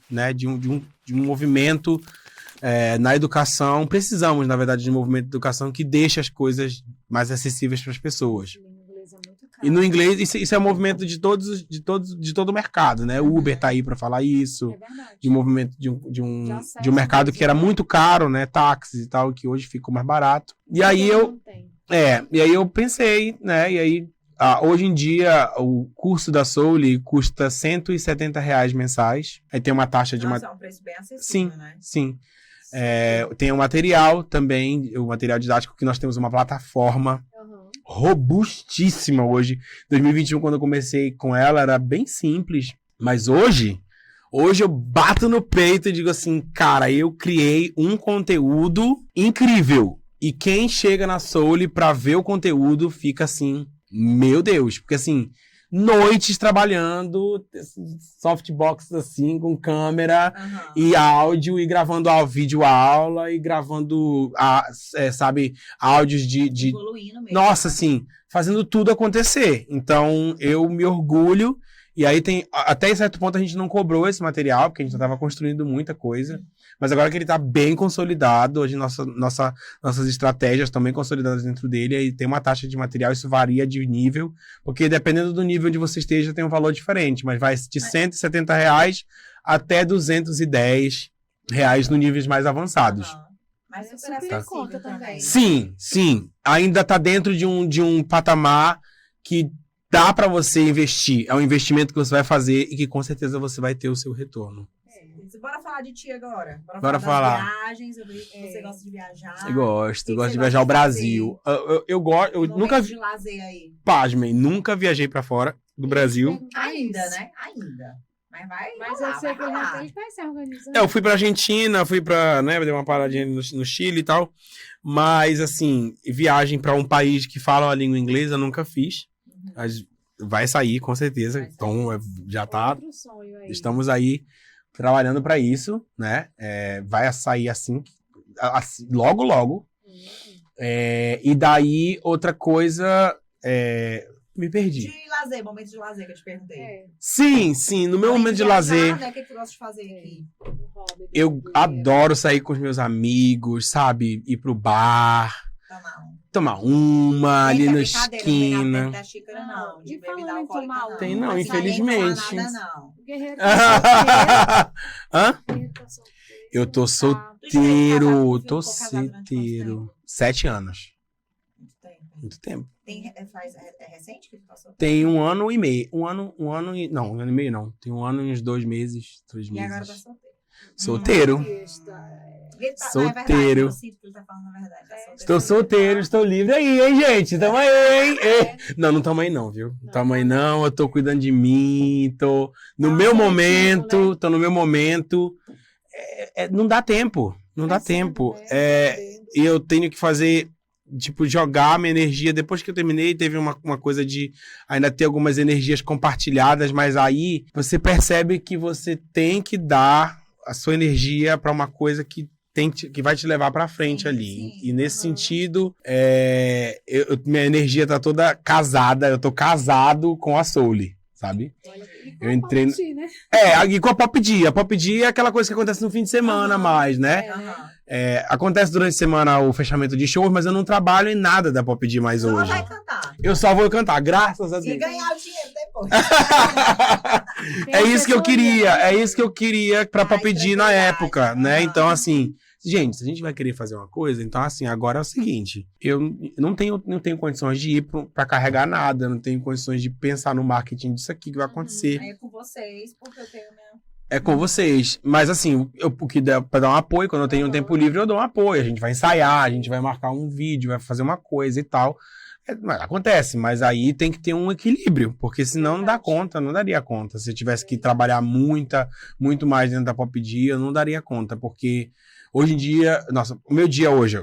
movimento na educação, precisamos, na verdade, de um movimento de educação que deixe as coisas mais acessíveis para as pessoas. E no inglês, isso é um movimento de todo o mercado, né? O Uber tá aí para falar isso. É verdade. De um movimento de um mercado que era muito caro, né? Táxis e tal, que hoje ficou mais barato. E aí eu pensei, né? E aí, hoje em dia, o curso da Souli custa R$170 mensais. Aí tem uma taxa de... Nossa, é um preço bem acessível, né? Sim. Tem o material também, o material didático, que nós temos uma plataforma robustíssima hoje. 2021, quando eu comecei com ela, era bem simples. Mas hoje eu bato no peito e digo assim, cara, eu criei um conteúdo incrível. E quem chega na Souli pra ver o conteúdo fica assim, meu Deus. Porque assim, noites trabalhando, softbox assim, com câmera e áudio, e gravando vídeo aula, e gravando, áudios de... Evoluindo mesmo. Nossa, assim, fazendo tudo acontecer. Então, eu me orgulho. E aí até certo ponto a gente não cobrou esse material, porque a gente estava construindo muita coisa. Mas agora que ele está bem consolidado, hoje nossas estratégias estão bem consolidadas dentro dele, aí tem uma taxa de material, isso varia de nível, porque dependendo do nível onde você esteja, tem um valor diferente, mas vai de R$170 até R$210 no níveis mais avançados. Mas super acessível também. Sim. Ainda está dentro de um patamar que dá para você investir. É um investimento que você vai fazer e que com certeza você vai ter o seu retorno. Bora falar de ti agora. Bora falar. Das viagens. Eu vi que você gosta de viajar. Eu gosto de viajar ao Brasil. Eu nunca de lazer aí. Pasmem, nunca viajei pra fora do Brasil. Ainda, né? Ainda. Mas vai. Mas eu sei que ele tá se organizando. Eu fui pra Argentina, dei uma paradinha no Chile e tal. Mas, assim, viagem pra um país que fala a língua inglesa eu nunca fiz. Mas vai sair, com certeza. Então, já tá. Estamos aí trabalhando para isso, né? Vai sair assim, logo. E daí, outra coisa, me perdi. De lazer, momento de lazer que eu te perguntei. Sim, no meu momento de lazer. Né? O que tu gosta de fazer aqui? Eu adoro sair com os meus amigos, sabe? Ir pro bar. Tomar uma ali na esquina. Da xícara, não. De bebida alcoólica, alcoólica, não. Tem não, infelizmente. Não. O Guerreiro Hã? tá solteiro. Eu tô solteiro. Tô solteiro. 7 anos. Muito tempo. É recente que tu tá solteiro? Tem 1 ano e meio. Não, 1 ano e meio não. Tem 1 ano e uns 2 meses, 3 meses. E agora tá solteiro. Solteiro. Solteiro. Eu sinto que ele tá falando a verdade. Estou solteiro, estou livre aí, hein, gente? Tamo aí, hein? Não tamo aí não, viu? Não tamo aí não, eu tô cuidando de mim, tô no meu momento, não dá tempo, E eu tenho que fazer, tipo, jogar minha energia. Depois que eu terminei, teve uma coisa de ainda ter algumas energias compartilhadas, mas aí você percebe que você tem que dar a sua energia para uma coisa que vai te levar pra frente ali. E nesse sentido, minha energia tá toda casada. Eu tô casado com a Souli, sabe? Eu entrei... né? E com a Pop D. A Pop D é aquela coisa que acontece no fim de semana mais, né? Acontece durante a semana o fechamento de shows, mas eu não trabalho em nada da Pop D mais hoje. Só vai cantar. Eu só vou cantar, graças a Deus. E ganhar o dinheiro depois. depois. É isso que eu queria pra pedir na época, né? Então, assim, gente, se a gente vai querer fazer uma coisa, então, assim, agora é o seguinte, eu não tenho condições de ir pra carregar nada, não tenho condições de pensar no marketing disso aqui que vai acontecer. É com vocês, porque eu tenho minha... É com vocês. Mas, assim, o que der pra dar um apoio, quando eu tenho um tempo livre, eu dou um apoio. A gente vai ensaiar, a gente vai marcar um vídeo, vai fazer uma coisa e tal. Acontece, mas aí tem que ter um equilíbrio, porque senão não dá conta, não daria conta. Se eu tivesse que trabalhar muito mais dentro da Pop Dia, eu não daria conta, porque hoje em dia, nossa, o meu dia hoje,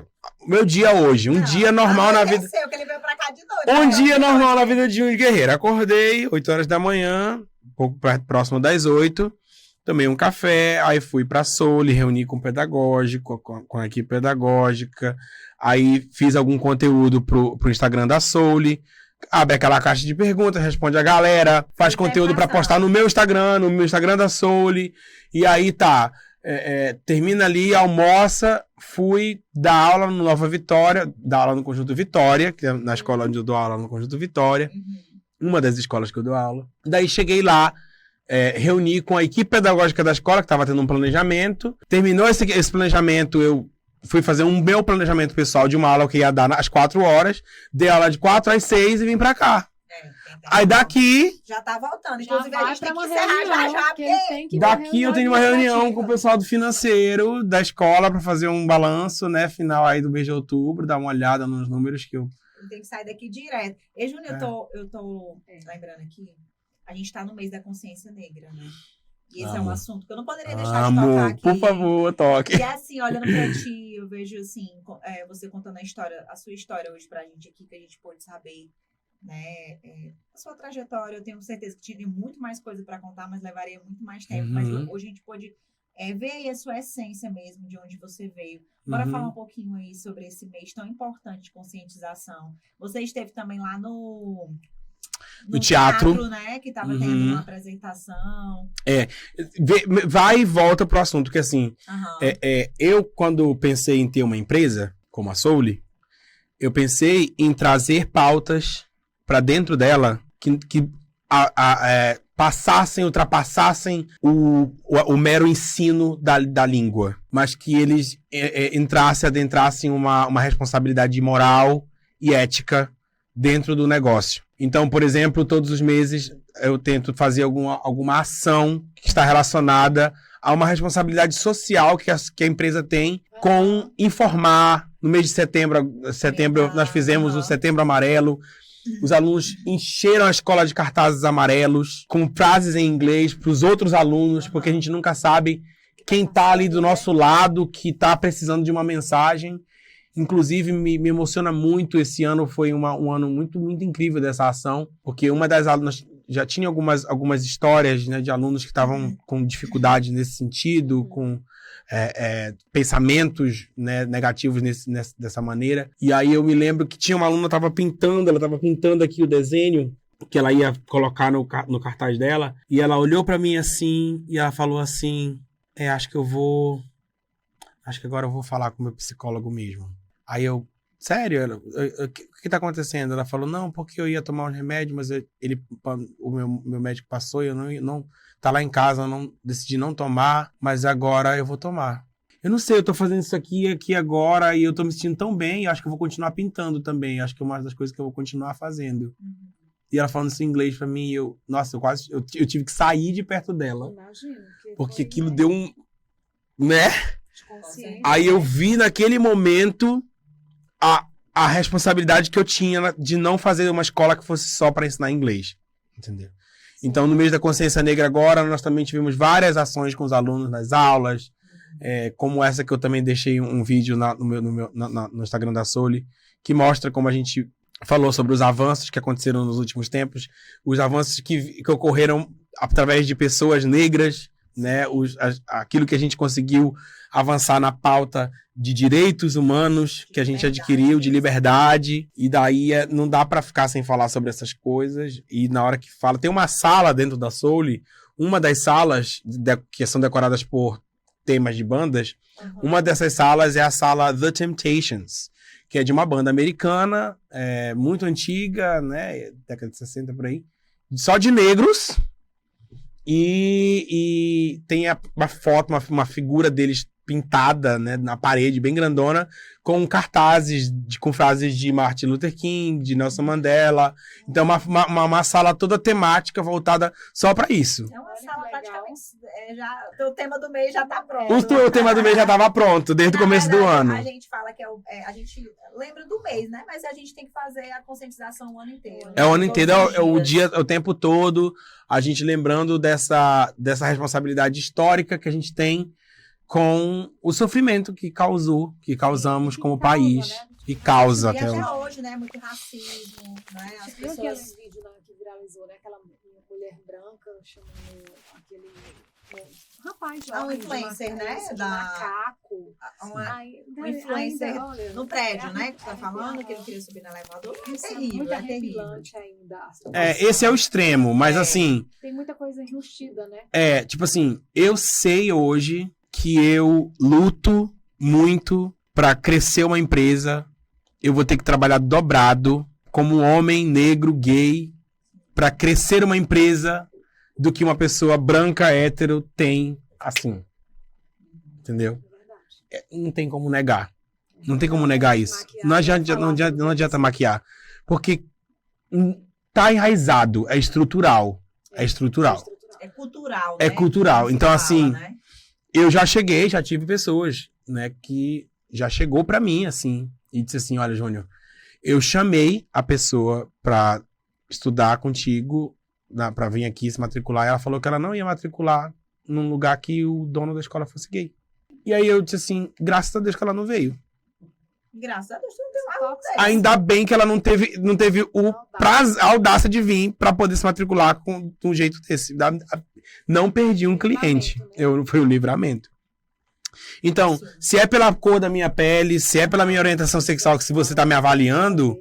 um dia normal na vida... Que ele veio pra cá de novo, um dia normal na vida de um guerreiro. Acordei, 8 horas da manhã, um pouco próximo das 8, tomei um café, aí fui pra Souli, reuni com o pedagógico, com a equipe pedagógica, aí fiz algum conteúdo pro Instagram da Souli, abre aquela caixa de perguntas, responde a galera, faz conteúdo pra postar no meu Instagram da Souli, e aí tá, termina ali, almoça, fui dar aula no Nova Vitória, dar aula no Conjunto Vitória, que é na escola onde eu dou aula no Conjunto Vitória, uma das escolas que eu dou aula. Daí cheguei lá, reuni com a equipe pedagógica da escola, que estava tendo um planejamento. Terminou esse planejamento, eu fui fazer um meu planejamento pessoal de uma aula que ia dar às 4 horas. Dei aula de 4 às 6 e vim pra cá. Aí daqui... Já tá voltando. Inclusive, já a gente tem que encerrar já. Daqui eu tenho uma reunião com o pessoal do financeiro da escola para fazer um balanço, né, final aí do mês de outubro, dar uma olhada nos números que eu... Tem que sair daqui direto. E, Júnior, eu tô lembrando aqui, a gente tá no mês da consciência negra, né? E esse é um assunto que eu não poderia deixar de tocar aqui. Por favor, toque. E assim, olhando pra ti, eu vejo assim, você contando a sua história hoje pra gente aqui, que a gente pôde saber, né? A sua trajetória, eu tenho certeza que tinha muito mais coisa pra contar, mas levaria muito mais tempo. Mas hoje a gente pôde ver aí a sua essência mesmo, de onde você veio. Bora falar um pouquinho aí sobre esse mês tão importante de conscientização. Você esteve também lá no teatro, né? Que estava tendo uma apresentação. Vai e volta pro assunto, que assim, eu quando pensei em ter uma empresa, como a Souli, eu pensei em trazer pautas para dentro dela que ultrapassassem o mero ensino da língua, mas que eles adentrassem uma responsabilidade moral e ética dentro do negócio. Então, por exemplo, todos os meses eu tento fazer alguma ação que está relacionada a uma responsabilidade social que a empresa tem com informar. No mês de setembro nós fizemos o Setembro Amarelo. Os alunos encheram a escola de cartazes amarelos com frases em inglês para os outros alunos, porque a gente nunca sabe quem está ali do nosso lado, que está precisando de uma mensagem. Inclusive, me emociona muito. Esse ano foi um ano muito, muito incrível dessa ação, porque uma das alunas já tinha algumas histórias, né, de alunos que estavam com dificuldade nesse sentido, com pensamentos, né, negativos dessa maneira. E aí eu me lembro que tinha uma aluna que estava pintando aqui o desenho que ela ia colocar no cartaz dela, e ela olhou para mim assim, e ela falou assim, acho que agora eu vou falar com o meu psicólogo mesmo. Aí eu, sério? O que tá acontecendo? Ela falou, não, porque eu ia tomar um remédio, mas o meu médico passou e eu não tá lá em casa, eu decidi não tomar, mas agora eu vou tomar. Eu não sei, eu tô fazendo isso aqui agora e eu tô me sentindo tão bem, eu acho que eu vou continuar pintando também, acho que é uma das coisas que eu vou continuar fazendo. E ela falando isso em inglês pra mim, eu tive que sair de perto dela. Imagino. Porque aquilo deu um... né? Aí eu vi naquele momento a responsabilidade que eu tinha de não fazer uma escola que fosse só para ensinar inglês, entendeu? Então, no mês da Consciência Negra agora, nós também tivemos várias ações com os alunos nas aulas, como essa que eu também deixei um vídeo no Instagram da Souli, que mostra como a gente falou sobre os avanços que aconteceram nos últimos tempos, os avanços que ocorreram através de pessoas negras, né? Aquilo que a gente conseguiu avançar na pauta de direitos humanos que a gente adquiriu, de liberdade, e daí não dá para ficar sem falar sobre essas coisas. E na hora que fala, tem uma sala dentro da Souli, uma das salas que são decoradas por temas de bandas, uma dessas salas é a sala The Temptations, que é de uma banda americana, muito antiga, né, década de 60 por aí, só de negros. E tem uma foto, uma figura deles pintada, né, na parede, bem grandona, com cartazes com frases de Martin Luther King, de Nelson Mandela. Então, uma sala toda temática voltada só para isso. É uma sala praticamente... o tema do mês já está pronto. O tema do mês já estava pronto, desde o começo do ano. A gente fala que a gente lembra do mês, né? Mas a gente tem que fazer a conscientização o ano inteiro. É o ano inteiro, é o dia, o tempo todo, a gente lembrando dessa responsabilidade histórica que a gente tem com o sofrimento que causamos como país. Né? E causa e até hoje, né? Muito racismo, né? As Viu pessoas... aquele vídeo que viralizou, né? Aquela mulher branca chamando aquele rapaz lá. Um influencer, né? De macaco. Um influencer no prédio, né? Que tu tá falando, que ele queria subir no elevador. É terrível, é terrível. Ainda. Esse é o extremo, mas assim... Tem muita coisa enrustida, né? Tipo assim, eu sei hoje que eu luto muito para crescer uma empresa. Eu vou ter que trabalhar dobrado como um homem negro, gay, para crescer uma empresa do que uma pessoa branca, hétero tem assim. Entendeu? Não tem como negar. Não tem como negar isso. Não adianta maquiar. Porque tá enraizado, é estrutural. É estrutural. É cultural, né? É cultural. Então, assim, né? eu já tive pessoas, né, que já chegou pra mim, assim, e disse assim, olha, Júnior, eu chamei a pessoa pra estudar contigo, pra vir aqui se matricular, e ela falou que ela não ia matricular num lugar que o dono da escola fosse gay. E aí eu disse assim, graças a Deus que ela não veio. Graças a Deus que não tem mais Ainda bem que ela não teve a audácia de vir pra poder se matricular de um jeito desse. Não perdi um cliente. Foi o livramento. Então, se é pela cor da minha pele, se é pela minha orientação sexual, que se você tá me avaliando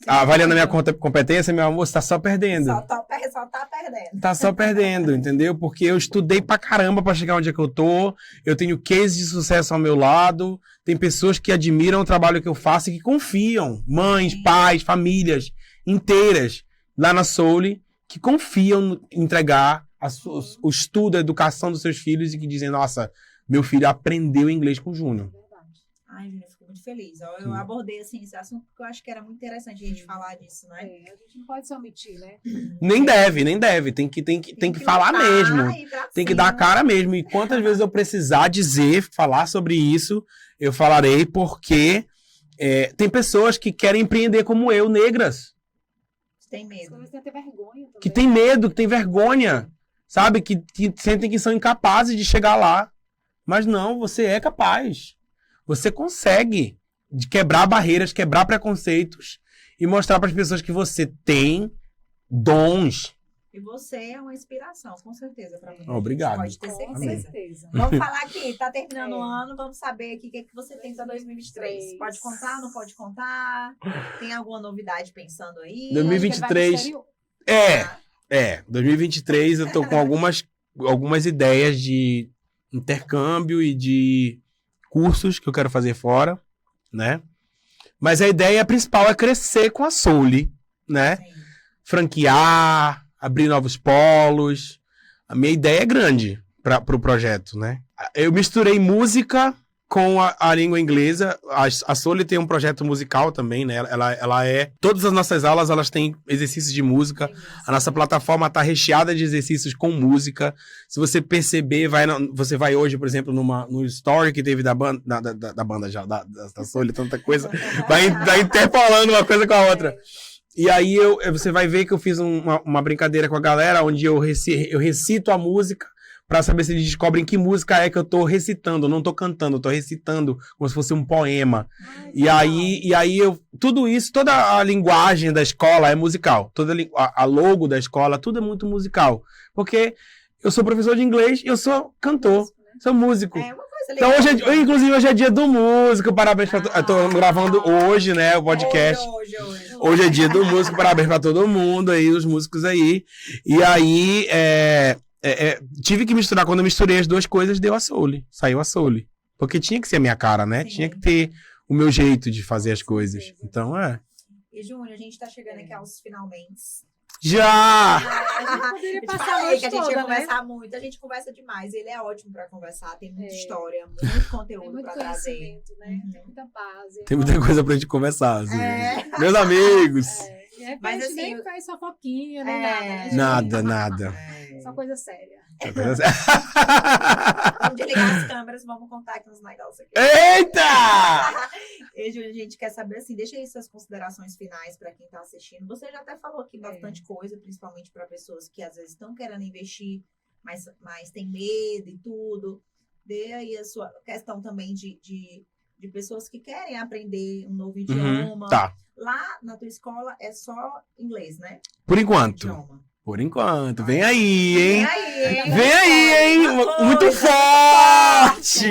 a minha competência, meu amor, você tá só perdendo. Só tá perdendo. Tá só perdendo, entendeu? Porque eu estudei pra caramba pra chegar onde é que eu tô. Eu tenho cases de sucesso ao meu lado. Tem pessoas que admiram o trabalho que eu faço e que confiam. Mães, pais, famílias inteiras lá na Soule, que confiam em entregar o estudo, a educação dos seus filhos e que dizem, nossa, meu filho aprendeu inglês com o Júnior. Ai, Júnior, fico muito feliz. Eu abordei assim, esse assunto porque eu acho que era muito interessante a gente falar disso, né? A gente não pode se omitir, né? Nem deve. Tem que falar mesmo. Tem que dar a cara mesmo. E quantas vezes eu precisar falar sobre isso, eu falarei, porque tem pessoas que querem empreender como eu, negras. Tem medo. Que tem medo, que tem vergonha. Sabe? Que sentem que são incapazes de chegar lá. Mas não, você é capaz. Você consegue quebrar barreiras, quebrar preconceitos e mostrar para as pessoas que você tem dons. E você é uma inspiração, com certeza, para mim. Obrigado. Pode ter certeza. Vamos falar aqui, tá terminando o ano, vamos saber aqui o que você tem para 2023. Pode contar, não pode contar? Tem alguma novidade pensando aí? 2023... 2023 eu tô com algumas ideias de intercâmbio e de cursos que eu quero fazer fora, né? Mas a ideia principal é crescer com a Soule, né? Sim. Franquear, abrir novos polos. A minha ideia é grande para o projeto, né? Eu misturei música com a língua inglesa. A Soule tem um projeto musical também, né? Ela todas as nossas aulas, elas têm exercícios de música. A nossa plataforma está recheada de exercícios com música. Se você perceber, você vai hoje, por exemplo, no story que teve da banda da Soule, tanta coisa, vai interpolando uma coisa com a outra. E aí você vai ver que eu fiz uma brincadeira com a galera, onde eu recito a música, pra saber se eles descobrem que música é que eu tô recitando. Eu não tô cantando, eu tô recitando como se fosse um poema. E aí tudo isso, toda a linguagem da escola é musical. Toda a logo da escola, tudo é muito musical. Porque eu sou professor de inglês e eu sou cantor, sou músico. Então, inclusive, hoje é dia do músico. Parabéns pra eu tô gravando hoje, né, o podcast. Hoje é dia do músico. Parabéns pra todo mundo aí, os músicos aí. E aí, tive que misturar. Quando eu misturei as duas coisas, deu a Soule. Saiu a Soule. Porque tinha que ser a minha cara, né? Sim. Tinha que ter o meu jeito de fazer as coisas. Então, E, Júnior, a gente tá chegando aqui aos finalmente. Já! A gente poderia passar a que noite a gente ia toda, né? conversar muito, a gente conversa demais. Ele é ótimo pra conversar, tem muita história, muito conteúdo Tem muito pra trazer. conhecimento, né? Tem muita base. Tem muita coisa pra gente conversar, assim. Meus amigos! Mas Mas assim, nem faz só foquinha, nem Nada. Só coisa séria. Vamos desligar as câmeras, vamos contar aqui uns negócios aqui. Eita! E, Júlia, a gente quer saber assim, deixa aí suas considerações finais para quem está assistindo. Você já até falou aqui bastante coisa, principalmente para pessoas que às vezes estão querendo investir, mas tem medo e tudo. Dê aí a sua questão também de pessoas que querem aprender um novo idioma. Tá. Lá na tua escola é só inglês, né? Por enquanto. Idioma. Por enquanto. Vem aí, hein? Vem aí, hein? Muito forte!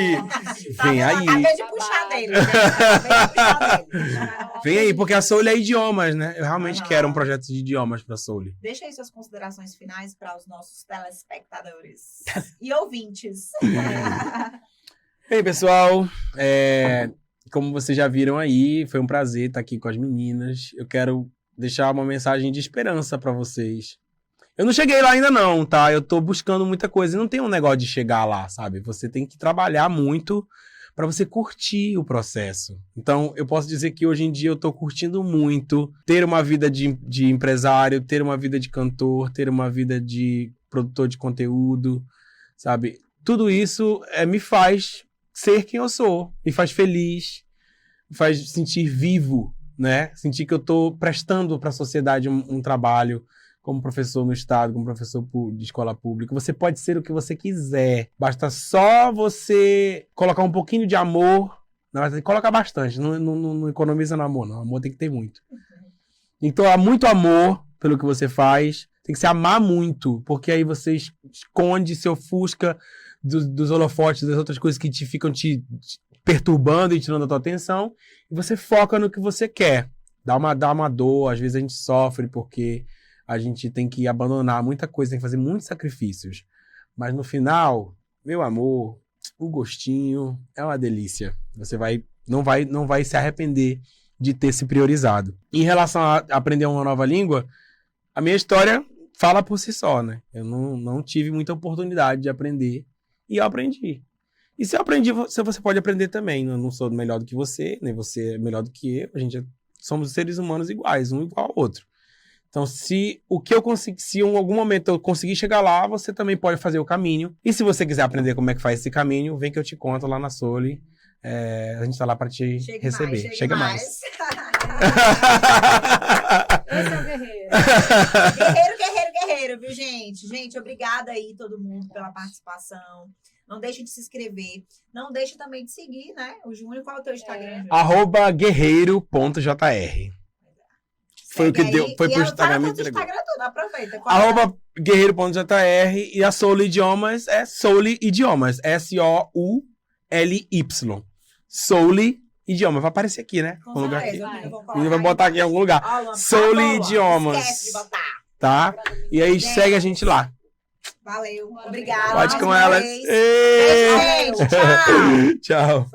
Vem aí. Acabei de puxar dele. Vem aí, porque a Soul é idiomas, né? Eu realmente quero um projeto de idiomas pra Soul. Deixa aí suas considerações finais para os nossos telespectadores e ouvintes. Bem, pessoal, como vocês já viram aí, foi um prazer estar aqui com as meninas. Eu quero deixar uma mensagem de esperança pra vocês. Eu não cheguei lá ainda não, tá? Eu tô buscando muita coisa. E não tem um negócio de chegar lá, sabe? Você tem que trabalhar muito pra você curtir o processo. Então, eu posso dizer que hoje em dia eu tô curtindo muito ter uma vida de empresário, ter uma vida de cantor, ter uma vida de produtor de conteúdo, sabe? Tudo isso me faz ser quem eu sou, me faz feliz, me faz sentir vivo, né? Sentir que eu tô prestando pra sociedade um trabalho, como professor no estado, como professor de escola pública. Você pode ser o que você quiser. Basta só você colocar um pouquinho de amor. Na verdade, coloca bastante. Não economiza no amor, não. Amor tem que ter muito. Então, há muito amor pelo que você faz. Tem que se amar muito, porque aí você esconde, se ofusca dos holofotes, das outras coisas que ficam te perturbando e tirando a tua atenção. E você foca no que você quer. Dá uma dor. Às vezes a gente sofre porque a gente tem que abandonar muita coisa, tem que fazer muitos sacrifícios. Mas no final, meu amor, o gostinho é uma delícia. Você não vai se arrepender de ter se priorizado. Em relação a aprender uma nova língua, a minha história fala por si só, né? Eu não tive muita oportunidade de aprender e eu aprendi. E se eu aprendi, você pode aprender também. Eu não sou melhor do que você, nem você é melhor do que eu. A gente somos seres humanos iguais, um igual ao outro. Então, se em algum momento eu conseguir chegar lá, você também pode fazer o caminho. E se você quiser aprender como é que faz esse caminho, vem que eu te conto lá na Soul. A gente tá lá para te receber. Chega mais. Esse é o guerreiro. Guerreiro, viu, gente? Gente, obrigada aí todo mundo pela participação. Não deixe de se inscrever. Não deixe também de seguir, né? O Júnior, qual é o teu Instagram? @guerreiro.jr. Foi o que deu, foi pro Instagram. Instagram tudo, aproveita. @guerreiro.jr e a Soul Idiomas é Soul Idiomas. SOULY. Soul Idiomas. Vai aparecer aqui, né? Com lugar certeza, aqui. Vai botar aqui em algum lugar. Soul Idiomas. Esquece de botar. Tá? E aí segue a gente lá. Valeu. Obrigada. Pode com elas. Beijo, gente. Tchau. Tchau.